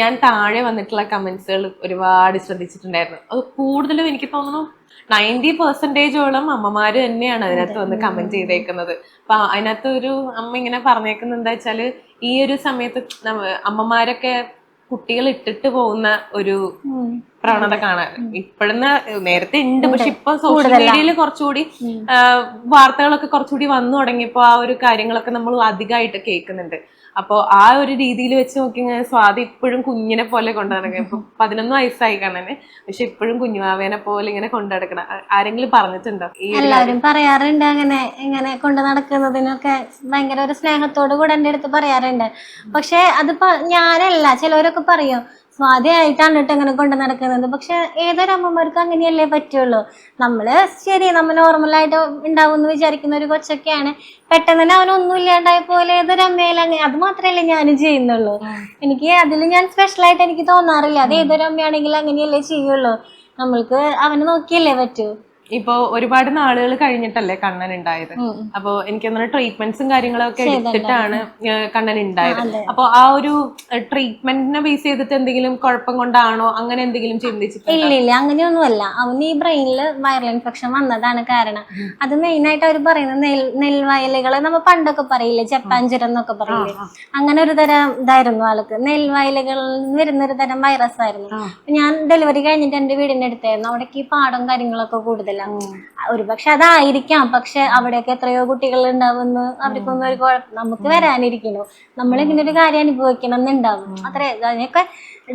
ഞാൻ താഴെ വന്നിട്ടുള്ള കമന്റ്സുകൾ ഒരുപാട് ശ്രദ്ധിച്ചിട്ടുണ്ടായിരുന്നു. അത് കൂടുതലും എനിക്ക് തോന്നുന്നു 90% അമ്മമാര് തന്നെയാണ് അതിനകത്ത് വന്ന് കമന്റ് ചെയ്തേക്കുന്നത്. അപ്പൊ അതിനകത്ത് ഒരു അമ്മ ഇങ്ങനെ പറഞ്ഞേക്കുന്നത് എന്താ വെച്ചാല്, ഈ ഒരു സമയത്ത് അമ്മമാരൊക്കെ കുട്ടികൾ ഇട്ടിട്ട് പോകുന്ന ഒരു പ്രവണത കാണാൻ ഇപ്പോഴെന്ന് നേരത്തെ ഉണ്ട്. പക്ഷെ ഇപ്പൊ സോഷ്യൽ മീഡിയയിൽ കുറച്ചുകൂടി വാർത്തകളൊക്കെ കുറച്ചുകൂടി വന്നു തുടങ്ങിയപ്പോ ആ ഒരു കാര്യങ്ങളൊക്കെ നമ്മൾ അധികമായിട്ട് കേൾക്കുന്നുണ്ട്. അപ്പൊ ആ ഒരു രീതിയിൽ വെച്ച് നോക്കി സ്വാതി ഇപ്പോഴും കുഞ്ഞിനെ പോലെ കൊണ്ടുനടക്കുക. ഇപ്പൊ 11 വയസ്സായി കാണാന്, പക്ഷെ ഇപ്പോഴും കുഞ്ഞുമാവേനെ പോലെ ഇങ്ങനെ കൊണ്ടുനടക്കണം. ആരെങ്കിലും പറഞ്ഞിട്ടുണ്ടോ? എല്ലാവരും പറയാറുണ്ട് അങ്ങനെ ഇങ്ങനെ കൊണ്ടു നടക്കുന്നതിനൊക്കെ ഭയങ്കര ഒരു സ്നേഹത്തോടു കൂടെ എൻ്റെ അടുത്ത് പറയാറുണ്ട്. പക്ഷെ അത് ഞാനല്ല, ചിലവരൊക്കെ പറയും സ്വാതിയായിട്ടാണ് കേട്ടോ ഇങ്ങനെ കൊണ്ട് നടക്കുന്നത്. പക്ഷെ ഏതൊരു അമ്മമാർക്ക് അങ്ങനെയല്ലേ പറ്റുള്ളൂ. നമ്മൾ നോർമലായിട്ട് ഉണ്ടാവും എന്ന് വിചാരിക്കുന്ന ഒരു കൊച്ചൊക്കെയാണ്. പെട്ടെന്ന് തന്നെ അവനൊന്നും ഇല്ലാണ്ടായ പോലെ ഏതൊരു അമ്മയിലും അങ്ങനെ. അത് മാത്രമല്ലേ ഞാനും ചെയ്യുന്നുള്ളൂ. എനിക്ക് അതിൽ ഞാൻ സ്പെഷ്യലായിട്ട് എനിക്ക് തോന്നാറില്ല. അത് ഏതൊരു അമ്മയാണെങ്കിലും അങ്ങനെയല്ലേ ചെയ്യുള്ളൂ. നമ്മൾക്ക് അവനെ നോക്കിയല്ലേ പറ്റൂ. ഇപ്പൊ ഒരുപാട് നാളുകൾ കഴിഞ്ഞിട്ടല്ലേ കണ്ണൻ ഉണ്ടായത്. അപ്പൊ എനിക്ക് തോന്നുന്നു ട്രീറ്റ്മെന്റ്സും കാര്യങ്ങളൊക്കെ എടുത്തിട്ടാണ് കണ്ണൻ ഉണ്ടായത്. അപ്പൊ ആ ഒരു ട്രീറ്റ്മെന്റിനെ ബേസ് ചെയ്തിട്ട് എന്തെങ്കിലും കുഴപ്പം കൊണ്ടാണോ അങ്ങനെ എന്തെങ്കിലും ചിന്തിച്ചിട്ടുണ്ടോ? ഇല്ല, അങ്ങനെയൊന്നുമല്ല. അവന് ഈ ബ്രെയിനിൽ വൈറൽ ഇൻഫെക്ഷൻ വന്നതാണ് കാരണം. അത് മെയിനായിട്ട് അവർ പറയുന്നത് നെൽവയലുകള് നമ്മൾ പണ്ടൊക്കെ പറയില്ലേ ജപ്പാൻ ജ്വരം എന്നൊക്കെ പറയില്ലേ, അങ്ങനെ ഒരു തരം ഇതായിരുന്നു ആൾക്ക്. നെൽവയലുകളിൽ നിന്ന് വരുന്ന ഒരു തരം വൈറസ് ആയിരുന്നു. ഞാൻ ഡെലിവറി കഴിഞ്ഞിട്ട് എന്റെ വീടിന്റെ അടുത്തായിരുന്നു. അവിടേക്ക് ഈ പാടം കാര്യങ്ങളൊക്കെ കൂടുതൽ. ഒരുപക്ഷെ അതായിരിക്കാം. പക്ഷെ അവിടെയൊക്കെ എത്രയോ കുട്ടികൾ ഉണ്ടാവുന്നു. അവർക്കൊന്നും ഒരു കുഴപ്പം നമുക്ക് വരാനിരിക്കുന്നു. നമ്മളിങ്ങനെ ഒരു കാര്യം അനുഭവിക്കണം എന്നുണ്ടാവും. അതിനൊക്കെ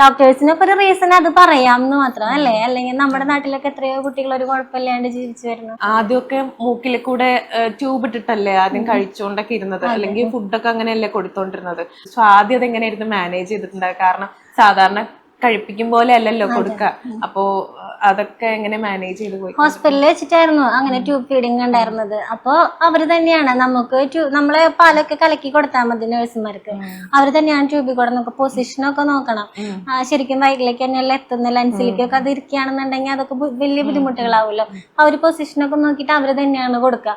ഡോക്ടേഴ്സിനൊക്കെ ഒരു റീസൺ അത് പറയാം എന്ന് മാത്രം അല്ലേ. അല്ലെങ്കിൽ നമ്മുടെ നാട്ടിലൊക്കെ എത്രയോ കുട്ടികൾ ഒരു കുഴപ്പമില്ലാണ്ട് ജീവിച്ചു വരുന്നു. ആദ്യമൊക്കെ മൂക്കിൽ കൂടെ ട്യൂബ് ഇട്ടിട്ടല്ലേ ആദ്യം കഴിച്ചുകൊണ്ടൊക്കെ ഇരുന്നത്, അല്ലെങ്കിൽ ഫുഡൊക്കെ അങ്ങനെയല്ലേ കൊടുത്തോണ്ടിരുന്നത്. സോ ആദ്യം അതെങ്ങനെയായിരുന്നു മാനേജ് ചെയ്തിട്ടുണ്ടാവുക? കാരണം സാധാരണ കഴിപ്പിക്കും പോലെ അല്ലല്ലോ കൊടുക്കുക. അപ്പോ അതൊക്കെ എങ്ങനെ മാനേജ് ചെയ്ത് പോയി? ഹോസ്പിറ്റലിൽ വെച്ചിട്ടായിരുന്നു അങ്ങനെ ട്യൂബ് ഫീഡിങ് ഉണ്ടായിരുന്നത്. അപ്പോൾ അവര് തന്നെയാണ് നമ്മളെ പാലൊക്കെ കലക്കി കൊടുത്താൽ മതി നഴ്സുമാർക്ക്. അവര് തന്നെയാണ് ട്യൂബിൽ കൂടെ നമുക്ക് പൊസിഷനൊക്കെ നോക്കണം. ശരിക്കും വയറ്റിലേക്ക് തന്നെയല്ല എത്തുന്ന ലെൻസിലേക്കൊക്കെ അത് ഇരിക്കുകയാണെന്നുണ്ടെങ്കിൽ അതൊക്കെ വലിയ ബുദ്ധിമുട്ടുകളാവുമല്ലോ. ആ ഒരു പൊസിഷനൊക്കെ നോക്കിയിട്ട് അവര് തന്നെയാണ് കൊടുക്കുക.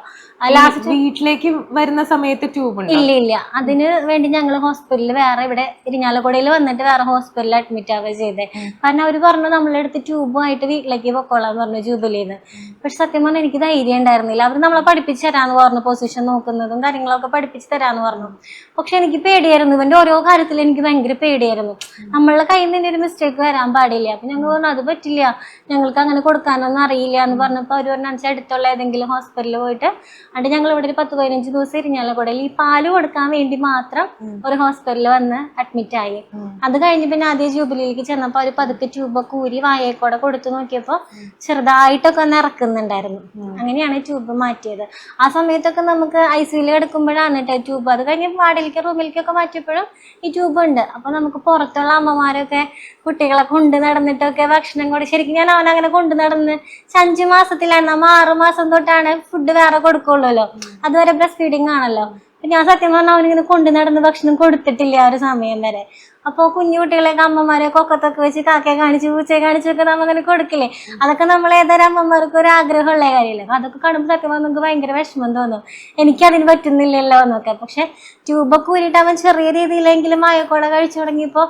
വീട്ടിലേക്ക് വരുന്ന സമയത്ത് ട്യൂബ് ഇല്ല. അതിന് വേണ്ടി ഞങ്ങൾ ഹോസ്പിറ്റലിൽ വേറെ ഇവിടെ ഇരിഞ്ഞാലക്കുടയിൽ വന്നിട്ട് വേറെ ഹോസ്പിറ്റലിൽ അഡ്മിറ്റ് ആവുക ചെയ്തേ. കാരണം അവര് പറഞ്ഞു നമ്മളെടുത്ത് ട്യൂബുമായിട്ട് വീട്ടിലേക്ക് പൊക്കോളാന്ന് പറഞ്ഞു ജൂബിലിന്ന്. പക്ഷെ സത്യം പറഞ്ഞാൽ എനിക്ക് ധൈര്യം ഉണ്ടായിരുന്നില്ല. അവർ നമ്മളെ പഠിപ്പിച്ച് തരാന്ന് പറഞ്ഞു, പൊസിഷൻ നോക്കുന്നതും കാര്യങ്ങളൊക്കെ പഠിപ്പിച്ച് തരാന്ന് പറഞ്ഞു. പക്ഷെ എനിക്ക് പേടിയായിരുന്നു. ഇവന്റെ ഓരോ കാര്യത്തിലും എനിക്ക് ഭയങ്കര പേടിയായിരുന്നു. നമ്മളുടെ കയ്യിൽ നിന്ന് ഒരു മിസ്റ്റേക്ക് വരാൻ പാടില്ല. അപ്പൊ ഞങ്ങൾ പറഞ്ഞു അത് പറ്റില്ല, ഞങ്ങൾക്ക് അങ്ങനെ കൊടുക്കാനൊന്നും അറിയില്ല എന്ന് പറഞ്ഞപ്പോ അവര് പറഞ്ഞാൽ അടുത്തുള്ള ഏതെങ്കിലും ഹോസ്പിറ്റലിൽ പോയിട്ട് അണ്ട് ഞങ്ങൾ ഇവിടെ ഒരു 10-15 ദിവസം ഇരിഞ്ഞാലക്കുടയിൽ ഈ പാല് കൊടുക്കാൻ വേണ്ടി മാത്രം ഒരു ഹോസ്പിറ്റലിൽ വന്ന് അഡ്മിറ്റ് ആയി. അത് കഴിഞ്ഞ് പിന്നെ ആദ്യം ജൂബിലിയിലേക്ക് ചെന്നപ്പോ അവര് പതുക്കെ ട്യൂബൊക്കെ ഊരി വായേക്കൂടെ കൊടുത്തു നോക്കിയപ്പോ ചെറുതായിട്ടൊക്കെ ഒന്ന് ഇറക്കുന്നുണ്ടായിരുന്നു. അങ്ങനെയാണ് ട്യൂബ് മാറ്റിയത്. ആ സമയത്തൊക്കെ നമുക്ക് ICUയിൽ കിടക്കുമ്പോഴാണ് കേട്ടോ ട്യൂബ്. അത് കഴിഞ്ഞ് വാർഡിലേക്ക് റൂമിലേക്കൊക്കെ മാറ്റിയപ്പോഴും ഈ ട്യൂബ് ഉണ്ട്. അപ്പൊ നമുക്ക് പുറത്തുള്ള അമ്മമാരൊക്കെ കുട്ടികളെ കൊണ്ട് നടന്നിട്ടൊക്കെ ഭക്ഷണം കൂടി, ശരിക്കും ഞാൻ അവനങ്ങനെ കൊണ്ട് നടന്ന് 5 മാസത്തിലാണ്, നമ്മ 6 മാസം തൊട്ടാണ് ഫുഡ് വേറെ കൊടുക്കുള്ളൂല്ലോ, അതുവരെ ബ്രസ്റ്റ് ഫീഡിങ് ആണല്ലോ. ഞാൻ സത്യം പറഞ്ഞാൽ അവനിങ്ങനെ കൊണ്ട് നടന്ന് ഭക്ഷണം കൊടുത്തിട്ടില്ല ആ ഒരു സമയം വരെ. അപ്പോൾ കുഞ്ഞു കുട്ടികളെയൊക്കെ അമ്മമാരെ കൊക്കത്തൊക്കെ വെച്ച് കാക്കയെ കാണിച്ച് പൂച്ചയെ കാണിച്ചൊക്കെ നമ്മ അങ്ങനെ കൊടുക്കില്ലേ, അതൊക്കെ നമ്മൾ ഏതൊരു അമ്മമാർക്ക് ഒരു ആഗ്രഹമുള്ള കാര്യമില്ല. അപ്പൊ അതൊക്കെ കാണുമ്പോൾ സത്യം പറഞ്ഞാൽ നമുക്ക് ഭയങ്കര വിഷമം തോന്നും, എനിക്കതിന് പറ്റുന്നില്ലല്ലോ എന്നൊക്കെ. പക്ഷെ ട്യൂബൊക്കെ ഊരിയിട്ട് അവൻ ചെറിയ രീതിയിലെങ്കിലും മായക്കോടെ കഴിച്ചു തുടങ്ങിയപ്പോ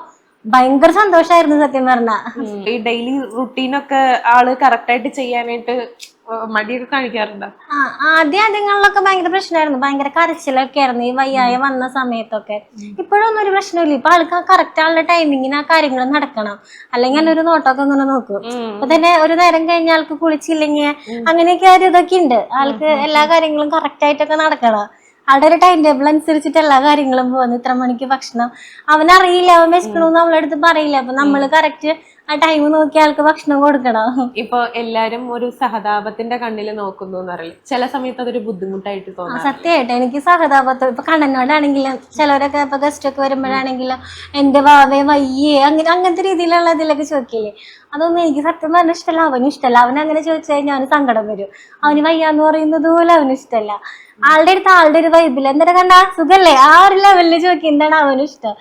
ഭയങ്കര സന്തോഷമായിരുന്നു സത്യം പറഞ്ഞാ. ഈ ഡെയിലി റുട്ടീനൊക്കെ ആള് കറക്റ്റ് ആയിട്ട് ചെയ്യാനായിട്ട് മടിയൊക്കെ കാണിക്കാറുണ്ടോ? ആദ്യങ്ങളിലൊക്കെ ഭയങ്കര പ്രശ്നമായിരുന്നു, ഭയങ്കര കരച്ചിലൊക്കെ ആയിരുന്നു ഈ വയ്യായ വന്ന സമയത്തൊക്കെ. ഇപ്പോഴൊന്നും ഒരു പ്രശ്നമില്ല. ഇപ്പൊ ആൾക്ക് കറക്റ്റ് ആളുടെ ടൈമിങ്ങിന് ആ കാര്യങ്ങൾ നടക്കണം, അല്ലെങ്കിൽ അതിനൊരു നോട്ടൊക്കെ ഇങ്ങനെ നോക്കും. അപ്പൊ തന്നെ ഒരു നേരം കഴിഞ്ഞ ആൾക്ക് കുളിച്ചില്ലെങ്കിൽ അങ്ങനെയൊക്കെ ഒരു ഇതൊക്കെ ഉണ്ട്. ആൾക്ക് എല്ലാ കാര്യങ്ങളും കറക്റ്റ് ആയിട്ടൊക്കെ നടക്കണം. ആളുടെ ഒരു ടൈം ടേബിൾ അനുസരിച്ചിട്ട് എല്ലാ കാര്യങ്ങളും പോകുന്നു. ഇത്ര മണിക്ക് ഭക്ഷണം അവനറിയില്ല, അവൻ വിശക്കണമെന്ന് നമ്മളെടുത്ത് പറയില്ല. അപ്പൊ നമ്മള് കറക്റ്റ് ആ ടൈം നോക്കി ആൾക്ക് ഭക്ഷണം കൊടുക്കണം. ഇപ്പൊ എല്ലാരും ഒരു സഹതാപത്തിന്റെ കണ്ണില് നോക്കുന്നു എന്നറിയില്ല, ചില സമയത്ത് അതൊരു ബുദ്ധിമുട്ടായിട്ട് തോന്നുന്നു. സത്യമായിട്ട് എനിക്ക് സഹതാപത്തോട്, ഇപ്പൊ കണ്ണനോടാണെങ്കിലും ചിലവരൊക്കെ ഇപ്പൊ ഗസ്റ്റ് ഒക്കെ വരുമ്പോഴാണെങ്കിലും എന്റെ വാവേ വയ്യേ അങ്ങനത്തെ രീതിയിലുള്ള ഇതിലൊക്കെ ചോദിക്കില്ലേ, അതൊന്നും എനിക്ക് സത്യം പറഞ്ഞാൽ ഇഷ്ടമല്ല. അവനും ഇഷ്ടമല്ല. അവനങ്ങനെ ചോദിച്ചു കഴിഞ്ഞാൽ അവന് സങ്കടം വരും. അവന് വയ്യാന്ന് പറയുന്നത് പോലെ അവനും ഇഷ്ടമല്ല. ആളുടെ അടുത്ത് ആളുടെ ഒരു വൈബില് എന്താ കണ്ടാ സുഖല്ലേ ആ ഒരു ലെവലില് ചോദിക്കും എന്താണ് അവനും ഇഷ്ടം.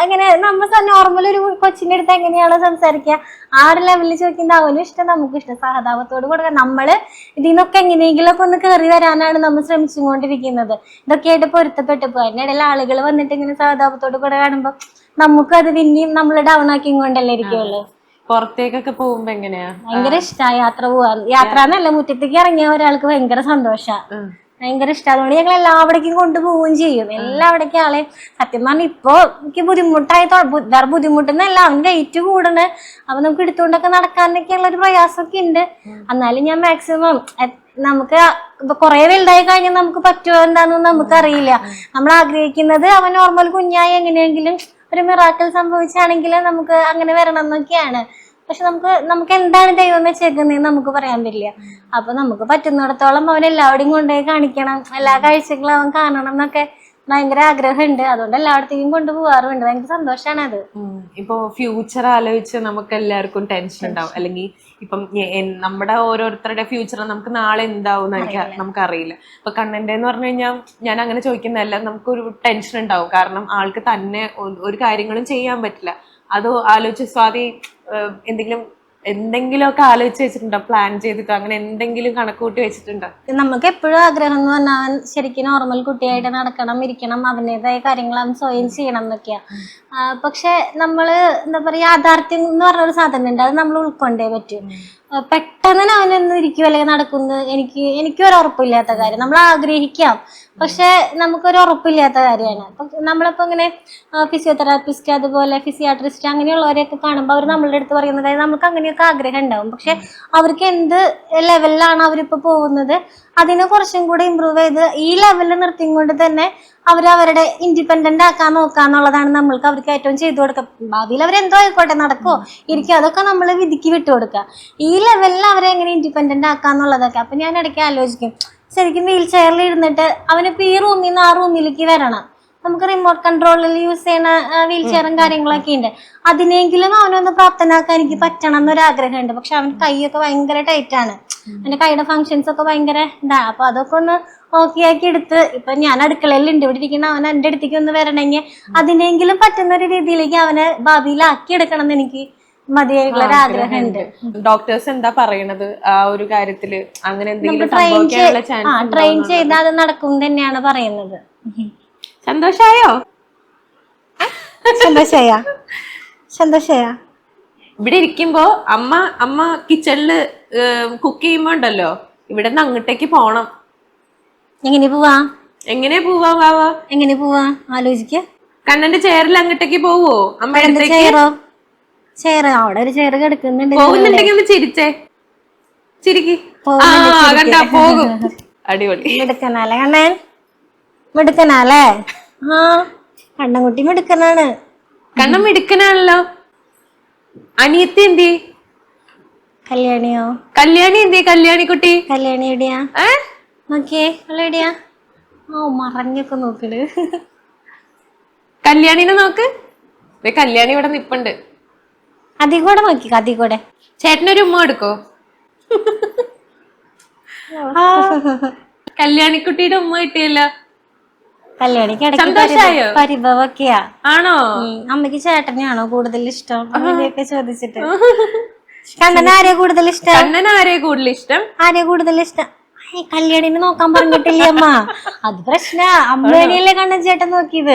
അങ്ങനെ നമ്മ നോർമൽ ഒരു കൊച്ചിന്റെ അടുത്ത് എങ്ങനെയാണോ സംസാരിക്കുക ആ ഒരു ലെവലിൽ ചോദിക്കുന്നത് അവനും ഇഷ്ടം നമുക്കും ഇഷ്ടം. സഹതാപത്തോട് കൊടുക്കുക. നമ്മള് ഇതിൽ നിന്നൊക്കെ എങ്ങനെയെങ്കിലും ഒക്കെ ഒന്ന് കയറി വരാനാണ് നമ്മൾ ശ്രമിച്ചുകൊണ്ടിരിക്കുന്നത്. ഇതൊക്കെ ആയിട്ട് പൊരുത്തപ്പെട്ടു പോകും. അതിനിടയിൽ ആളുകൾ വന്നിട്ട് ഇങ്ങനെ സഹതാപത്തോട് കൂടെ കാണുമ്പോൾ നമുക്കത് പിന്നെയും നമ്മൾ ഡൗൺ ആക്കിക്കൊണ്ടല്ലേ ഇരിക്കുള്ളൂ. പുറത്തേക്കൊക്കെ പോകുമ്പോ എങ്ങനെയാ? ഭയങ്കര ഇഷ്ടമാണ് യാത്ര പോവാൻ. യാത്ര എന്നല്ല, മുറ്റത്തേക്ക് ഇറങ്ങിയ ഒരാൾക്ക് ഭയങ്കര സന്തോഷമാണ്, ഭയങ്കര ഇഷ്ടം. അതുകൊണ്ട് ഞങ്ങൾ എല്ലാവിടേക്കും കൊണ്ടുപോവുകയും ചെയ്യും. എല്ലാവിടേക്കും ആളെ സത്യം പറഞ്ഞാൽ ഇപ്പൊ എനിക്ക് വേറെ ബുദ്ധിമുട്ടെന്നല്ല, അവന്റെ വെയിറ്റ് കൂടണ്. അപ്പൊ നമുക്ക് എടുത്തുകൊണ്ടൊക്കെ നടക്കാനൊക്കെ ഉള്ള ഒരു പ്രയാസമൊക്കെ ഉണ്ട്. എന്നാലും ഞാൻ മാക്സിമം നമുക്ക് ഇപ്പൊ കുറെ വലുതായി കഴിഞ്ഞാൽ നമുക്ക് പറ്റുമോ എന്താണെന്ന് നമുക്കറിയില്ല. നമ്മൾ ആഗ്രഹിക്കുന്നത് അവൻ നോർമൽ കുഞ്ഞായി എങ്ങനെയെങ്കിലും ഒരു മിറാക്കിൾ സംഭവിച്ചാണെങ്കിൽ നമുക്ക് അങ്ങനെ വരണം എന്നൊക്കെയാണ്. പക്ഷെ നമുക്ക് എന്താണ് ദൈവം വെച്ചേക്കുന്നതെന്ന് നമുക്ക് പറയാൻ പറ്റില്ല. അപ്പൊ നമുക്ക് പറ്റുന്നിടത്തോളം അവൻ എല്ലാവരുടെയും കൊണ്ടുപോയി കാണിക്കണം, എല്ലാ കാഴ്ചകളും അവൻ കാണണം എന്നൊക്കെ ഭയങ്കര ആഗ്രഹമുണ്ട്. അതുകൊണ്ട് എല്ലായിടത്തേക്കും കൊണ്ടുപോകാറുണ്ട്. ഭയങ്കര സന്തോഷമാണ് അത്. ഇപ്പൊ ഫ്യൂച്ചർ ആലോചിച്ച് നമുക്ക് എല്ലാവർക്കും ടെൻഷൻ ഉണ്ടാവും, അല്ലെങ്കിൽ ഇപ്പം നമ്മുടെ ഓരോരുത്തരുടെ ഫ്യൂച്ചർ നമുക്ക് നാളെ എന്താവും നമുക്കറിയില്ല. ഇപ്പൊ കണ്ണന്റെ എന്ന് പറഞ്ഞു കഴിഞ്ഞാൽ ഞാൻ അങ്ങനെ ചോദിക്കുന്നതല്ല, നമുക്കൊരു ടെൻഷൻ ഉണ്ടാവും. കാരണം ആൾക്ക് തന്നെ ഒരു കാര്യങ്ങളും ചെയ്യാൻ പറ്റില്ല. അത് ആലോചിച്ച് സ്വാതി എന്തെങ്കിലുമൊക്കെ ആലോചിച്ച് വെച്ചിട്ടുണ്ടോ? പ്ലാൻ ചെയ്തിട്ടോ അങ്ങനെ എന്തെങ്കിലും കണക്കൂട്ടി വെച്ചിട്ടുണ്ടോ? നമുക്ക് എപ്പോഴും ആഗ്രഹം എന്ന് പറഞ്ഞാൽ ശരിക്കും നോർമൽ കുട്ടിയായിട്ട് നടക്കണം, ഇരിക്കണം, അവനേതായ കാര്യങ്ങൾ അവൻ സ്വയം ചെയ്യണം എന്നൊക്കെയാ. പക്ഷെ നമ്മള് എന്താ പറയാ, യാഥാർത്ഥ്യം എന്ന് പറഞ്ഞൊരു സാധനം ഉണ്ട്, അത് നമ്മൾ ഉൾക്കൊണ്ടേ പറ്റും. പെട്ടെന്ന് അവനൊന്നും ഇരിക്കും അല്ലെങ്കിൽ നടക്കുന്നത് എനിക്കൊരു ഉറപ്പില്ലാത്ത കാര്യം. നമ്മൾ ആഗ്രഹിക്കാം, പക്ഷെ നമുക്കൊരു ഉറപ്പില്ലാത്ത കാര്യമാണ്. നമ്മളിപ്പോ ഇങ്ങനെ ഫിസിയോതെറാപ്പിസ്റ്റ് അതുപോലെ ഫിസിയാട്രിസ്റ്റ് അങ്ങനെയുള്ളവരെയൊക്കെ കാണുമ്പോൾ അവർ നമ്മളുടെ അടുത്ത് പറയുന്നത് നമുക്ക് അങ്ങനെയൊക്കെ ആഗ്രഹം ഉണ്ടാവും. പക്ഷെ അവർക്ക് എന്ത് ലെവലിലാണ് അവരിപ്പോ പോകുന്നത് അതിനെ കുറച്ചും കൂടെ ഇമ്പ്രൂവ് ചെയ്ത് ഈ ലെവലിൽ നിർത്തിയും കൊണ്ട് തന്നെ അവരവരുടെ ഇൻഡിപെൻഡന്റ് ആക്കാൻ നോക്കാന്നുള്ളതാണ് നമ്മൾക്ക് അവർക്ക് ഏറ്റവും ചെയ്തു കൊടുക്കുക. ഭാവിയിൽ അവരെന്തോ ആയിക്കോട്ടെ, നടക്കോ ഇരിക്കോ അതൊക്കെ നമ്മൾ വിധിക്ക് വിട്ടുകൊടുക്കുക. ഈ ലെവലിൽ അവരെ എങ്ങനെ ഇൻഡിപെൻഡന്റ് ആക്കാന്നുള്ളതൊക്കെ. അപ്പൊ ഞാൻ ഇടയ്ക്ക് ആലോചിക്കും, ശരിക്കും വീൽ ചെയറിൽ ഇരുന്നിട്ട് അവനിപ്പോ ഈ റൂമിൽ നിന്ന് ആ റൂമിലേക്ക് വരണം. നമുക്ക് റിമോട്ട് കൺട്രോളിൽ യൂസ് ചെയ്യുന്ന വീൽ ചെയറും കാര്യങ്ങളൊക്കെ ഉണ്ട്. അതിനെങ്കിലും അവനൊന്ന് പ്രാപ്തനാക്കാൻ എനിക്ക് പറ്റണം എന്നൊരാഗ്രഹമുണ്ട്. പക്ഷെ അവന്റെ കൈയൊക്കെ ഭയങ്കര ടൈറ്റ് ആണ്, അവന്റെ കൈയുടെ ഫങ്ഷൻസ് ഒക്കെ ഭയങ്കര ഇതാണ്. അപ്പൊ അതൊക്കെ ഒന്ന് ഓക്കെ ആക്കി എടുത്ത് ഇപ്പൊ ഞാൻ അടുക്കളയിലുണ്ട്, ഇവിടെ ഇരിക്കുന്ന അവൻ എന്റെ അടുത്തേക്ക് ഒന്ന് വരണമെങ്കിൽ അതിനെങ്കിലും പറ്റുന്ന ഒരു രീതിയിലേക്ക് അവനെ ഭാവിയിലാക്കി എടുക്കണം എന്ന് എനിക്ക് മതിയായിട്ടുള്ള ഒരു ആഗ്രഹമുണ്ട്. ഡോക്ടേഴ്സ് എന്താ പറയണത് ആ ഒരു കാര്യത്തില്? അങ്ങനെ എന്തെങ്കിലും ട്രെയിൻ ചെയ്താൽ അത് നടക്കും തന്നെയാണ് പറയുന്നത്. സന്തോഷായോ? സന്തോഷായ ഇവിടെ ഇരിക്കുമ്പോ അമ്മ കിച്ചണില് കുക്ക് ചെയ്യുമ്പോ ഉണ്ടല്ലോ, ഇവിടെ നിന്ന് അങ്ങോട്ടേക്ക് പോണം. എങ്ങനെ പോവാ വാവാ? എങ്ങനെ പോവാ ആലോചിക്ക. കണ്ണന്റെ ചെയറിൽ അങ്ങോട്ടേക്ക് പോവോ? അമ്മ ചെയർ അവിടെ ഒരു ചെയർ കിടക്കുന്നുണ്ട്. പോകുന്നുണ്ടെങ്കിൽ ഒന്ന് ചിരിച്ചേ, ചിരിക്ക്. കണ്ടാ പോകും. അടിപൊളി. മിടുക്കനല്ലേ കണ്ണൻ? മിടുക്കനല്ലേ? ആ കണ്ണൻകുട്ടി മിടുക്കനാണ്. കണ്ണൻ മിടുക്കനാണല്ലോ. അനിയത്തി എന്തി? കല്യാണിയോ? കല്യാണി എന്തേ? കല്യാണി കുട്ടി കല്യാണി എവിടെയാ? നോക്കിയേ എവിടെയാ? ഓ മറഞ്ഞൊക്കെ നോക്കണ്. കല്യാണിനെ നോക്ക്. കല്യാണി ഇവിടെ നിപ്പുണ്ട്. അതി കൂടെ നോക്കി, അതി കൂടെ. ചേട്ടനൊരു ഉമ്മ എടുക്കോ? കല്യാണിക്കുട്ടിയുടെ ഉമ്മ കിട്ടിയല്ലോ. കല്യാണിക്ക് ഇടയ്ക്ക് സന്തോഷായോ? പരിഭവൊക്കെയാ. ആണോ? അമ്മക്ക് ചേട്ടനെയാണോ കൂടുതൽ ഇഷ്ടം അങ്ങനെയൊക്കെ ചോദിച്ചിട്ട്. കണ്ണൻ ആരെയാ കൂടുതൽ ഇഷ്ടം? കണ്ണൻ ആരെയാ കൂടുതൽ ഇഷ്ടം? ആരെയാ കൂടുതൽ ഇഷ്ടം? കല്യാണിനെ നോക്കാൻ പറഞ്ഞിട്ടില്ലേ അമ്മ? അത് പ്രശ്ന. അമ്മേനെയല്ലേ കണ്ണൻ ചേട്ടൻ നോക്കിയത്,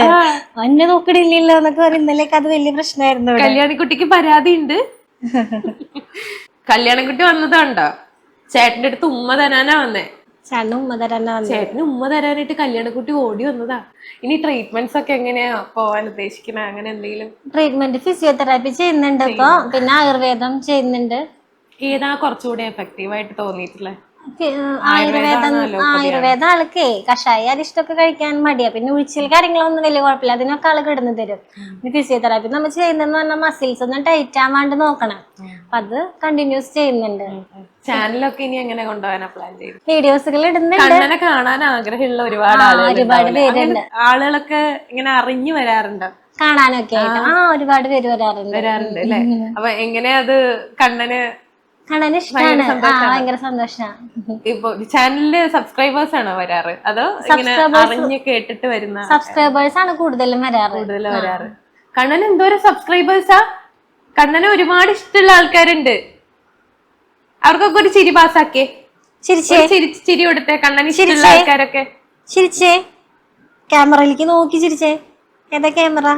എന്നെ നോക്കണില്ലല്ലോ എന്നൊക്കെ പറയും. ഇന്നലേക്ക് അത് വലിയ പ്രശ്നമായിരുന്നു. കല്യാണിക്കുട്ടിക്ക് പരാതി ഉണ്ട്. കല്യാണിക്കുട്ടി വന്നതാണ്ടോ ചേട്ടന്റെ അടുത്ത് ഉമ്മ തരാനാ വന്നേ. ചേട്ടന് ഉമ്മ തരാനാ വന്നേ. ചേട്ടന് ഉമ്മ തരാനായിട്ട് കല്യാണിക്കുട്ടി ഓടി വന്നതാ. ഇനി ട്രീറ്റ്മെന്റ്സ് ഒക്കെ എങ്ങനെയാ പോവാൻ ഉദ്ദേശിക്കണ? അങ്ങനെ എന്തെങ്കിലും ട്രീറ്റ്മെന്റ് ഫിസിയോതെറാപ്പി ചെയ്യുന്നുണ്ട് ഇപ്പൊ, പിന്നെ ആയുർവേദം ചെയ്യുന്നുണ്ട്. ഏതാ കുറച്ചുകൂടി എഫക്റ്റീവ് ആയിട്ട് തോന്നിയിട്ടില്ലേ? ആയുർവേദം ആൾക്കേ കഷായ അരിഷ്ടമൊക്കെ കഴിക്കാൻ മടിയാ. പിന്നെ ഉഴിച്ചിൽ കാര്യങ്ങളൊന്നും വലിയ കുഴപ്പമില്ല, അതിനൊക്കെ ആള് കിടന്നു തരും. ഫിസിയോതെറാപ്പി നമ്മൾ ചെയ്യുന്നതെന്ന് പറഞ്ഞാൽ മസിൽസ് ഒന്നും ടൈറ്റ് ആവാണ്ട് നോക്കണം. അപ്പൊ അത് കണ്ടിന്യൂസ് ചെയ്യുന്നുണ്ട്. ചാനലൊക്കെ ഇനി എങ്ങനെ കൊണ്ടുപോകാനാ പ്ലാൻ ചെയ്ത്? വീഡിയോസുകൾ ഇടുന്നുണ്ട്. കണ്ണനെ കാണാൻ ആഗ്രഹമുള്ള ഒരുപാട് പേരുണ്ട്. ആളുകളൊക്കെ ഇങ്ങനെ അറിഞ്ഞു വരാറുണ്ട് കാണാനൊക്കെ ആയിട്ട്. ഒരുപാട് പേര് വരാറുണ്ട് അല്ലേ? അപ്പൊ എങ്ങനെയാ അത് കണ്ണന് കാണാൻ ഇഷ്ടമാണ്? ഭയങ്കര സന്തോഷമാണ്. ഇപ്പൊ ചാനലില് സബ്സ്ക്രൈബേഴ്സ് ആണോ വരാറ്, അതോ ഇങ്ങനെ അറിഞ്ഞ് കേട്ടിട്ട് വരുന്ന? സബ്സ്ക്രൈബേഴ്സ് ആണ് കൂടുതലും വരാറ്. കണ്ണന് എന്തോരം സബ്സ്ക്രൈബേഴ്സാ? കണ്ണന് ഒരുപാട് ഇഷ്ടമുള്ള ആൾക്കാരുണ്ട്. അവർക്കൊക്കെ ഒരു ചിരി പാസ്സാക്കിയേ. ചിരി കൊടുത്തേ കണ്ണന് ഇഷ്ടമുള്ള ആൾക്കാരൊക്കെ. ചിരിച്ചേ, ക്യാമറയിലേക്ക് നോക്കി ചിരിച്ചേ. ഏതാ ക്യാമറ?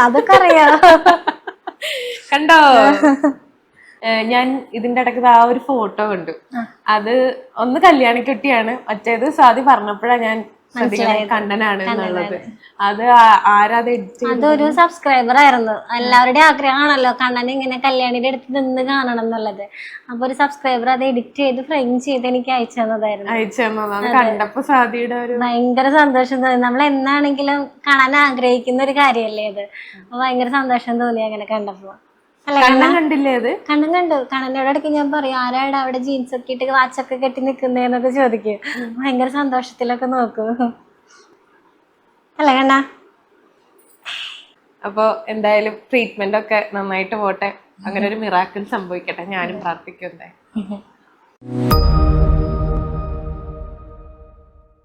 അതൊക്കെ അറിയാ. കണ്ടോ? ഞാൻ ഇതിന്റെ ഇടയ്ക്ക് ആ ഒരു ഫോട്ടോ കണ്ടു. അത് ഒന്ന് കല്യാണിക്കുട്ടിയാണ്, മറ്റേത് സ്വാതി പറഞ്ഞപ്പോഴാ ഞാൻ കണ്ണനാണ് എന്നുള്ളത്. അത് ആരാത് എഡിറ്റ് ചെയ്തത്? അതൊരു സബ്സ്ക്രൈബർ ആയിരുന്നു. എല്ലാവരുടെയും ആഗ്രഹമാണല്ലോ കണ്ണൻ ഇങ്ങനെ കല്യാണിയുടെ അടുത്ത് നിന്ന് കാണണം എന്നുള്ളത്. അപ്പൊ ഒരു സബ്സ്ക്രൈബർ അത് എഡിറ്റ് ചെയ്ത് ഫ്രെയിം ചെയ്ത് എനിക്ക് അയച്ചു തന്നതായിരുന്നു. കണ്ടപ്പോ സ്വാതിയുടെ ഒരു ഭയങ്കര സന്തോഷം തോന്നി. നമ്മൾ എന്നാണെങ്കിലും കാണാൻ ആഗ്രഹിക്കുന്ന ഒരു കാര്യമല്ലേ അത്. അപ്പൊ ഭയങ്കര സന്തോഷം തോന്നി അങ്ങനെ കണ്ടപ്പോ. കണ്ടില്ലേ അത്? കണ്ടു. കണ്ണനോട് ഇടയ്ക്ക് ഞാൻ പറയും, ആരാടാ അവിടെ ജീൻസ് ഒക്കെ ഇട്ട് വാച്ചൊക്കെ കെട്ടി നിക്കുന്നേന്നൊക്കെ ചോദിക്കും. ഭയങ്കര സന്തോഷത്തിലൊക്കെ നോക്കും. അല്ല കണ്ണ? അപ്പൊ എന്തായാലും ട്രീറ്റ്മെന്റ് ഒക്കെ നന്നായിട്ട് പോട്ടെ. അങ്ങനെ ഒരു മിറാക്കിൾ സംഭവിക്കട്ടെ, ഞാനും പ്രാർത്ഥിക്കും.